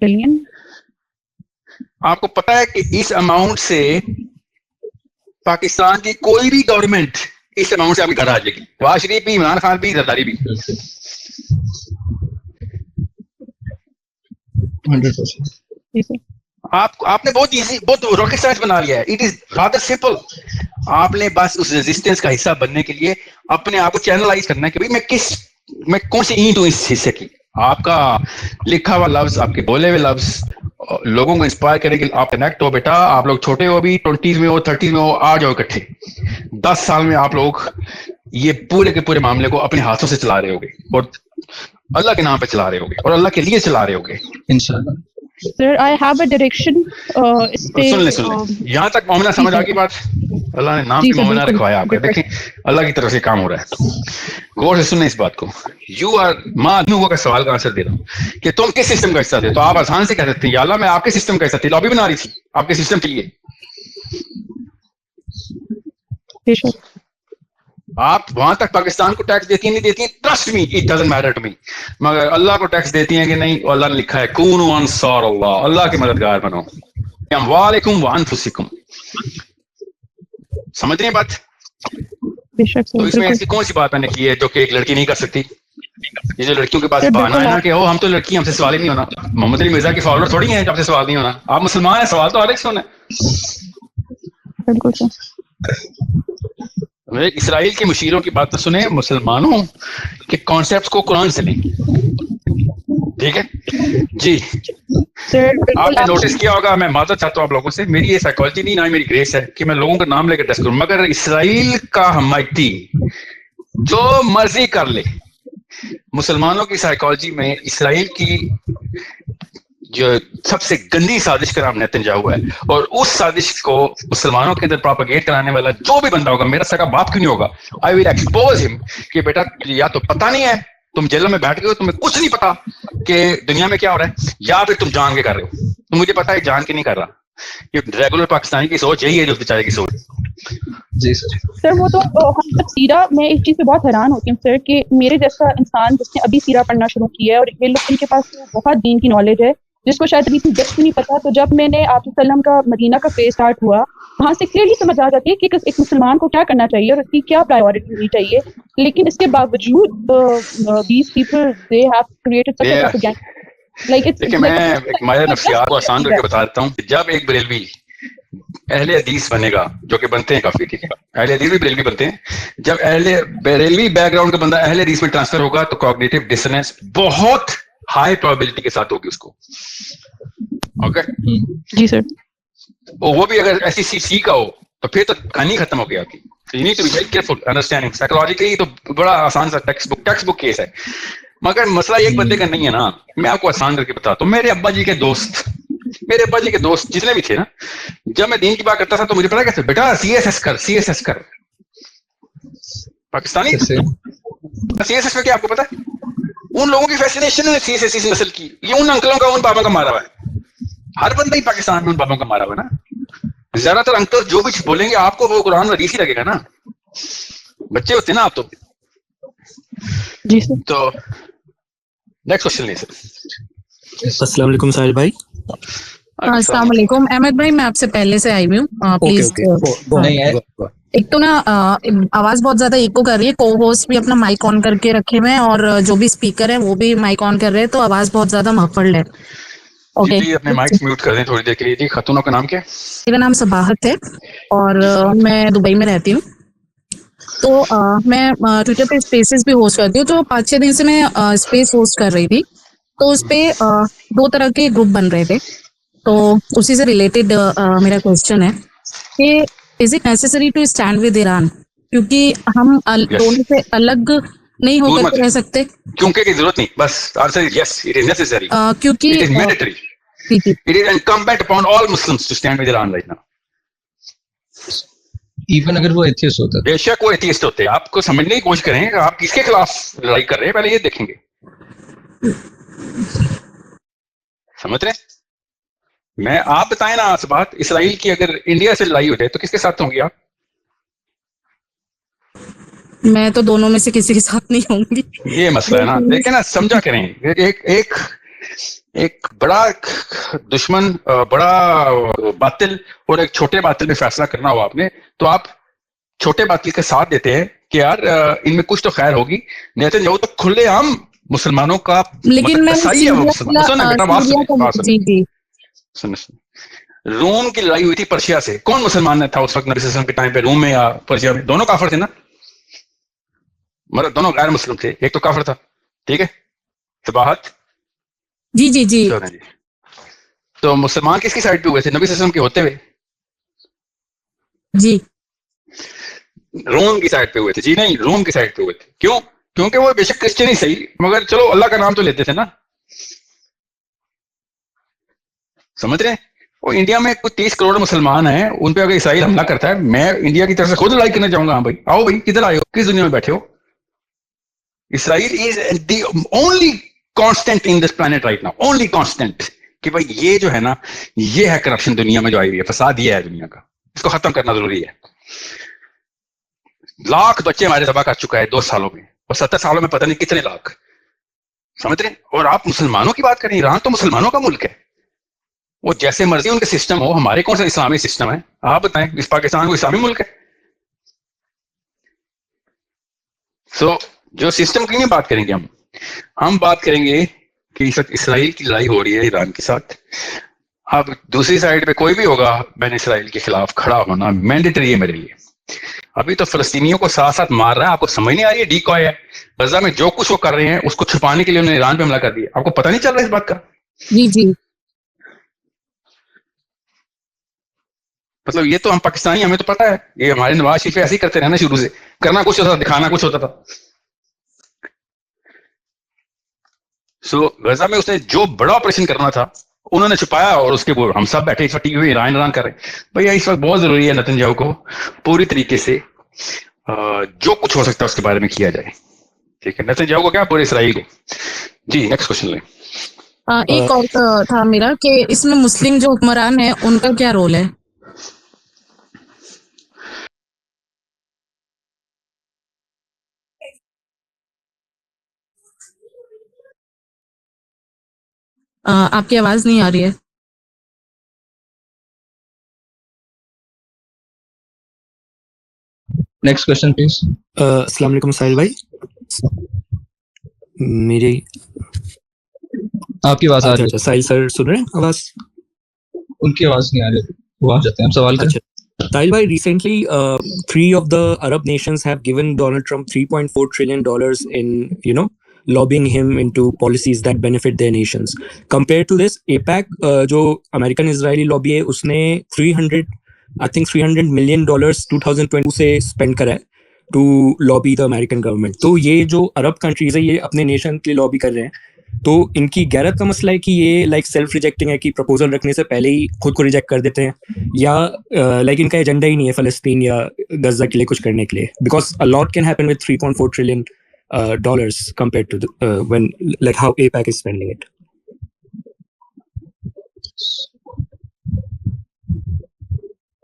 billion. آپ کو پتا ہے کہ اس amount سے پاکستان کی کوئی بھی government اس amount سے آپ کے گھر آ جائے گی. نواز شریف بھی, عمران خان بھی, زرداری بھی. 100%. جی سر. آپ نے بہت ایزی, بہت راکٹ سائنس بنا لیا ہے. It is rather simple. آپ نے بس اس ریزسٹنس کا حصہ بننے کے لیے اپنے آپ کو چینلائز کرنا ہے کہ بھائی میں کون سی اینٹ ہوں اس حصے کی. آپ کا لکھا ہوا لفظ, آپ کے بولے ہوئے لفظ لوگوں کو انسپائر کرے کہ آپ کنیکٹ ہو. بیٹا آپ لوگ چھوٹے ہو, ابھی 20s میں ہو, 30s میں ہو, آ جاؤ اکٹھے. 10 سال میں آپ لوگ یہ پورے کے پورے معاملے کو اپنے ہاتھوں سے چلا رہے ہوگے اور اللہ کے نام پہ چلا رہے ہوگے اور اللہ کے لیے چلا رہے ہوگے انشاءاللہ. Sir, I have a direction. اس پہ سن لیں یہاں تک مومنہ سمجھ آ گئی بات. اللہ نے نام جی پہ سر، مومنہ بالکل. رکھوایا آپ کا. دیکھیں اللہ کی طرف سے کام ہو رہا ہے. غور سے سنیں اس بات کو. یو آر ماں کا سوال کا آنسر دے رہا ہوں کہ تم کس سسٹم کا حصہ تھے. تو آپ آسان سے کہہ سکتے ہیں یا اللہ میں آپ کے سسٹم کا حصہ تھی, لابی بنا رہی تھی آپ کے سسٹم کے لیے. بے شک. آپ وہاں تک پاکستان کو ٹیکس دیتی ہیں نہیں دیتی ہیں, trust me it doesn't matter to me. مگر اللہ کو ٹیکس دیتی ہیں کہ نہیں, اللہ نے لکھا ہے کونوا انصار اللہ, اللہ کے مددگار بنو اموالکم وانفسکم. سمجھ رہے ہیں بات؟ بے شک تو سر, اس میں ایسی بالکل. کون سی بات میں نے کی ہے جو کہ ایک لڑکی نہیں کر سکتی؟ یہ جو لڑکیوں کے پاس سر، بہانا بالکل ہے نا آپ- کہ ہم تو لڑکی, ہم سے سوال ہی نہیں ہونا. محمد علی مرزا کے فالوور تھوڑی ہیں جب سے سوال نہیں ہونا. آپ مسلمان ہیں, سوال تو الگ سے ہونا ہے. بالکل سر. اسرائیل کے مشیروں کی بات تو سنیں مسلمانوں کے کانسیپٹس کو قرآن سے لیں. ٹھیک ہے جی. سر آپ بالکل نے نوٹس کیا ہوگا, میں معذرت چاہتا ہوں آپ لوگوں سے, میری یہ سائیکالوجی نہیں, نہ ہی میری گریس ہے کہ میں لوگوں کا نام لے کر ڈسک کروں. مگر اسرائیل کا حمایتی جو مرضی کر لے, مسلمانوں کی سائیکالوجی میں اسرائیل کی جو سب سے گندی سازش کا نام نیتنیاہو ہے, اور اس سازش کو مسلمانوں کے اندر پروپیگیٹ کرانے والا جو بھی بندہ ہوگا, میرا سگا باپ کیوں نہیں ہوگا, آئی ول ایکسپوز ہم کہ بیٹا یا تو پتہ نہیں ہے, تم جیل میں بیٹھ گئے ہو, تمہیں کچھ نہیں پتا کہ دنیا میں کیا ہو رہا ہے, یا پھر تم جان کے کر رہے ہو. تو مجھے پتا ہے جان کے نہیں کر رہا. یہ ریگولر پاکستانی کی سوچ یہی ہے جو بیچارے کی سوچ. جی سر. سر وہ تو ہم جب سیرا, میں ایک چیز پہ بہت حیران ہوتی ہوں سر کہ میرے جیسا انسان جس نے ابھی سیرا پڑھنا شروع کیا ہے, اور یہ لوگ ان کے پاس تو بہت دین کی نالج ہے جس کو شاید ابھی اتنی ڈیپتھ بھی نہیں پتا. تو جب میں نے آپ صلی اللہ علیہ وسلم کا مدینہ کا فیز اسٹارٹ ہوا, وہاں سے کلیئرلی سمجھ آ جاتی ہے کہ ایک مسلمان کو کیا کرنا چاہیے اور اس کی کیا پرائیورٹی ہونی چاہیے. لیکن اس کے باوجود these people they have created such a propaganda. Like it's دیکھیں میں ایک ماہر نفسیات کو آسان کر کے بتا دیتا ہوں. جب ایک بریلوی اہل حدیث بنے گا, جو کہ بنتے ہیں کافی, ٹھیک ہے, اہل حدیث بھی بریلوی بنتے ہیں. جب بریلوی بیک گراؤنڈ کا بندہ اہل حدیث میں ٹرانسفر ہوگا تو کوگنیٹو ڈسنس بہت ہائی پروبیبلٹی کے ساتھ ہوگی اس کو. اوکے جی سر. وہ بھی اگر ایسی سی کا ہو تو پھر تو کہانی ختم ہو گئی آپ کی. You need to be very careful understanding. Psychologically تو بڑا آسان سا ٹیکسٹ بک کیس ہے. مگر مسئلہ ایک بندے کا نہیں ہے نا, میں آپ کو آسان کر کے بتاتا ہوں. میرے ابا جی کے دوست جتنے بھی تھے نا, جب میں دین کی بات کرتا تھا تو مجھے پتا کیسے, بیٹا سی ایس ایس کر. پاکستانی سی ایس ایس میں کیا آپ کو پتا ہے, ان لوگوں کی فیسینیشن ہے سی ایس ایس نسل کی. یہ ان انکلوں کا, ان بابا کا مارا ہوا ہے. ہر بندہ ہی پاکستان میں ان بابوں کا مارا ہوا ہے نا. زیادہ تر انکل جو بھی بولیں گے آپ کو وہ قرآن حدیث ہی لگے گا نا. بچے ہوتے نا آپ تو. جی سر. تو نیکسٹ کوشچن لیں سر. السلام علیکم ساحل بھائی. السلام علیکم احمد بھائی, میں آپ سے پہلے سے آئی ہوئی ہوں, پلیز. ایک تو نا آواز بہت زیادہ ایکو کر رہی ہے, کو ہوسٹ بھی اپنا مائک آن کر کے رکھے ہوئے ہیں اور جو بھی اسپیکر ہے وہ بھی مائک آن کر رہے ہیں, تو آواز بہت زیادہ مفلڈ ہے. اوکے, جی اپنے مائک میوٹ کر دیں تھوڑی دیر کے لیے. جی خاتونوں کا نام کیا ہے؟ میرا نام صباحت ہے اور میں دبئی میں رہتی ہوں. تو میں ٹویٹر پہ اسپیسز بھی ہوسٹ کرتی ہوں. تو 5-6 دن سے میں اسپیس ہوسٹ کر رہی تھی, تو اس پہ 2 طرح کے گروپ بن رہے تھے. تو اسی سے ریلیٹڈ میرا کوشچن ہے کہ is it necessary to stand with Iran, کیونکہ ہم دونوں سے الگ نہیں ہو کر کے رہ سکتے. کیونکہ کی ضرورت نہیں, بس answer is yes, it is necessary, کیونکہ it is mandatory, it is incumbent upon all Muslims to stand with Iran right now. Even اگر وہ ایتھیسٹ ہوتا ہے, بے شک وہ ایتھیسٹ ہوتے ہیں. آپ کو سمجھنے کی کوشش کریں کہ آپ کس کے خلاف لڑائی کر رہے ہیں, پہلے یہ دیکھیں گے. سمجھ رہے ہیں؟ میں آپ بتائیں نا آج بات, اسرائیل کی اگر انڈیا سے لڑائی ہو جائے تو کس کے ساتھ ہوں گی آپ؟ میں تو دونوں میں سے کسی کے ساتھ نہیں ہوں گی. یہ مسئلہ ہے نا, دیکھیں نا, سمجھا کریں. ایک ایک بڑا دشمن بڑا باطل اور ایک چھوٹے باطل میں فیصلہ کرنا ہو آپ نے, تو آپ چھوٹے باطل کے ساتھ دیتے ہیں کہ یار ان میں کچھ تو خیر ہوگی. نیتن یاہو تو کھلے عام مسلمانوں کا لیکن میں عیسائی ہے وہ مسلمان. سنیں بیٹا بات جی جی سنیں. روم کی لڑائی ہوئی تھی پرشیا سے, کون مسلمان تھا اس وقت نبی صلی اللہ علیہ وسلم کے ٹائم پہ؟ روم میں یا پرشیا میں؟ دونوں کافر تھے نا, مطلب دونوں غیر مسلم تھے, ایک تو کافر تھا. ٹھیک ہے, صباحت جی جی جی جی. تو مسلمان کس کی سائڈ پہ ہوئے تھے نبی صلی اللہ علیہ وسلم کے ہوتے ہوئے؟ جی روم کی سائڈ پہ ہوئے تھے. جی نہیں, روم کی سائڈ پہ ہوئے تھے. کیوں؟ کیونکہ وہ بے شک کرسچن ہی صحیح, مگر چلو اللہ کا نام تو لیتے تھے نا. سمجھ رہے ہیں؟ وہ انڈیا میں کچھ 30 کروڑ مسلمان ہیں, ان پہ اگر اسرائیل حملہ کرتا ہے, میں انڈیا کی طرف سے خود لڑائی کرنا چاہوں گا. ہاں بھائی آؤ بھائی, کدھر آئے ہو, کس دنیا میں بیٹھے ہو؟ Israel is the only constant in this planet right now, only constant. کہ بھائی یہ جو ہے نا, یہ ہے کرپشن دنیا میں جو آئی ہوئی ہے, فساد یہ ہے دنیا کا, اس کو ختم کرنا ضروری ہے. لاکھ بچے ہمارے تباہ کر چکا ہے 2 سالوں میں, اور 70 سالوں میں پتہ نہیں کتنے لاکھ. سمجھ رہے ہیں؟ اور آپ مسلمانوں کی بات کریں, ایران تو مسلمانوں کا ملک ہے, وہ جیسے مرضی ان کے سسٹم ہو. ہمارے کون سا اسلامی سسٹم ہے آپ بتائیں؟ اس پاکستان کو اسلامی ملک ہے. سو جو سسٹم کی نہیں بات کریں گے, ہم بات کریں گے کہ اس وقت اسرائیل کی لڑائی ہو رہی ہے ایران کے ساتھ. اب دوسری سائڈ پہ کوئی بھی ہوگا بین اسرائیل کے خلاف کھڑا ہونا مینڈیٹری ہے میرے لیے. ابھی تو فلسطینیوں کو ساتھ ساتھ مار رہا ہے, آپ کو سمجھ نہیں آ رہی ہے؟ ڈیکوائے ہے. غزہ میں جو کچھ وہ کر رہے ہیں اس کو چھپانے کے لیے انہوں نے ایران پہ حملہ کر دیا. آپ کو پتہ نہیں چل رہا اس بات کا؟ جی جی مطلب یہ تو ہم پاکستانی, ہمیں تو پتہ ہے, یہ ہمارے نواز شریف ایسے ہی کرتے رہنا, شروع سے کرنا کچھ ہوتا تھا, دکھانا کچھ ہوتا تھا. سو غزہ میں اس نے جو بڑا آپریشن کرنا تھا انہوں نے چھپایا, اور اس کے ہم سب بیٹھے ٹی وی ایران کر رہے ہیں. بھیا اس وقت بہت ضروری ہے نیتن یاہو کو پوری طریقے سے جو کچھ ہو سکتا ہے اس کے بارے میں کیا جائے. ٹھیک ہے, نیتن یاہو کو کیا, پورے اسرائیل کو. جی نیکسٹ کوشچن لیں. ایک اور تھا میرا کہ اس میں مسلم جو حکمران ہیں ان کا کیا رول ہے؟ آپ کی آواز نہیں آ رہی ہے. Next question please. السلام علیکم ساحل بھائی. میری آپ کی آواز آ رہی ہے. ساحل سر سن رہے ہیں آواز؟ ان کی آواز نہیں آ رہی, وہ آ جاتے ہیں, ہم سوال کریں. Sahil bhai, recently 3 of the Arab nations have given Donald Trump $3.4 trillion in, lobbying him into policies that benefit their nations. Compared to this, APAC, جو American Israeli lobby ہے, اس نے $300 million 2022 سے اسپینڈ کرا ہے to lobby the American government. تو یہ جو عرب countries ہے یہ اپنے نیشن کے لیے لابی کر رہے ہیں, تو ان کی غیرت کا مسئلہ ہے کہ یہ لائک سیلف ریجیکٹنگ ہے, کہ پروپوزل رکھنے سے پہلے ہی خود کو ریجیکٹ کر دیتے ہیں, یا لائک ان کا ایجنڈا ہی نہیں ہے فلسطین یا غزہ کے لیے کچھ کرنے کے لیے, because a lot can happen with $3.4 trillion compared to when like how APAC is spending it.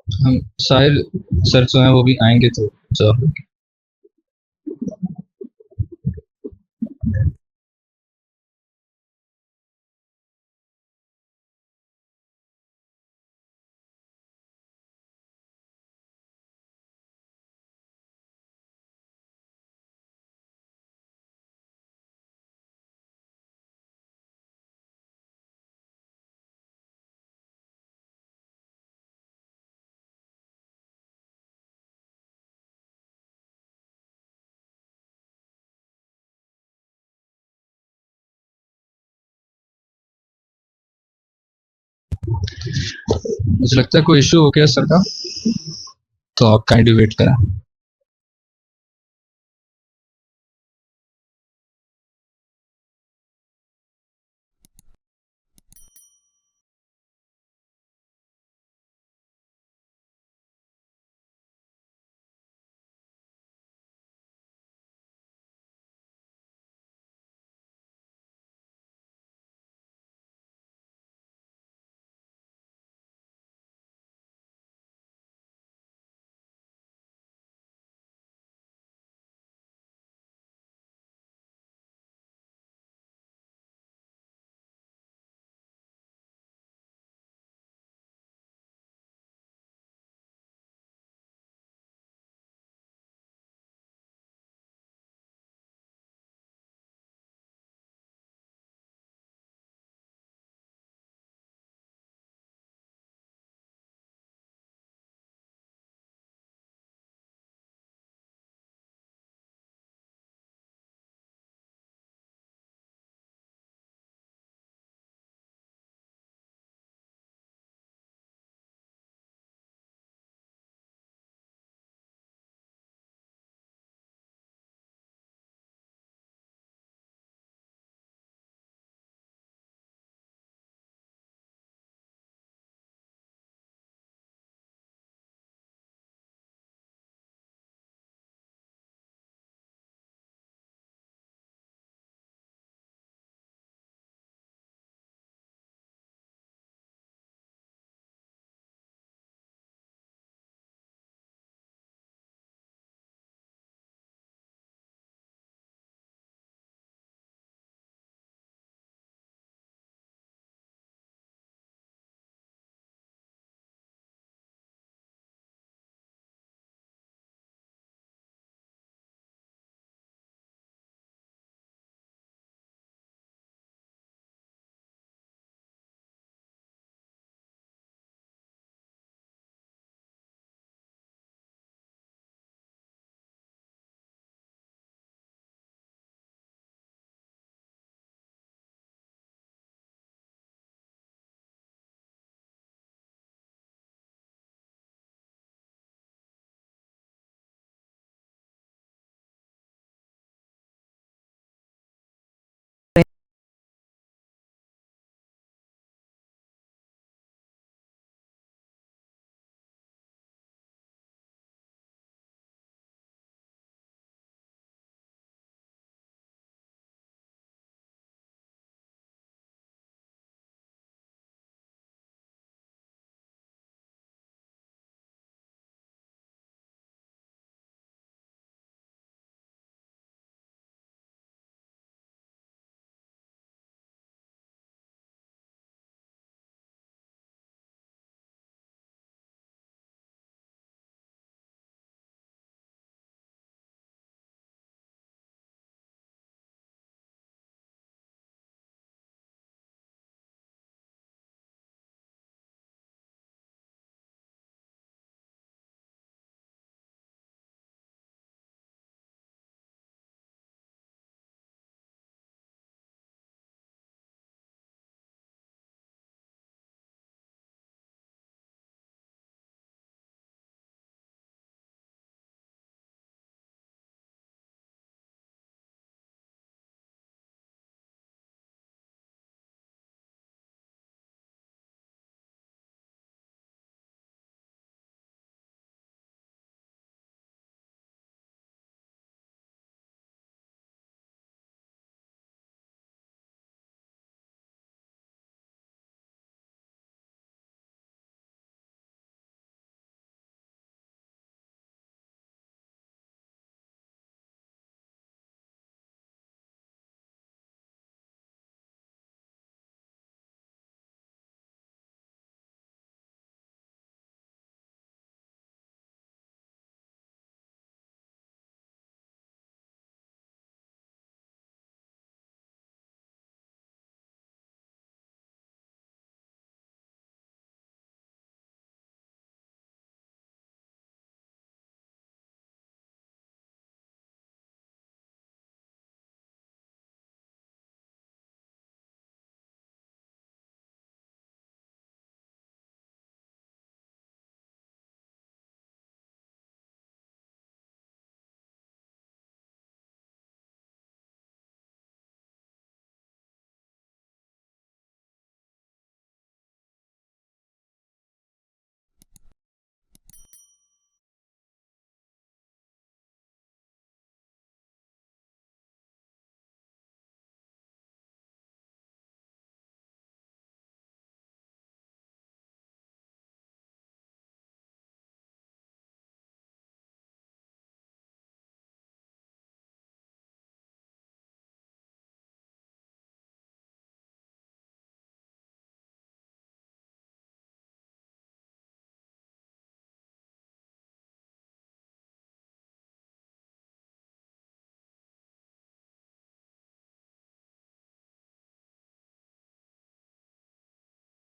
ہم ساحل سر جو ہیں وہ بھی آئیں گے تو جواب. مجھے لگتا ہے کوئی ایشو ہو گیا سر کا, تو آپ کائنڈلی ویٹ کریں.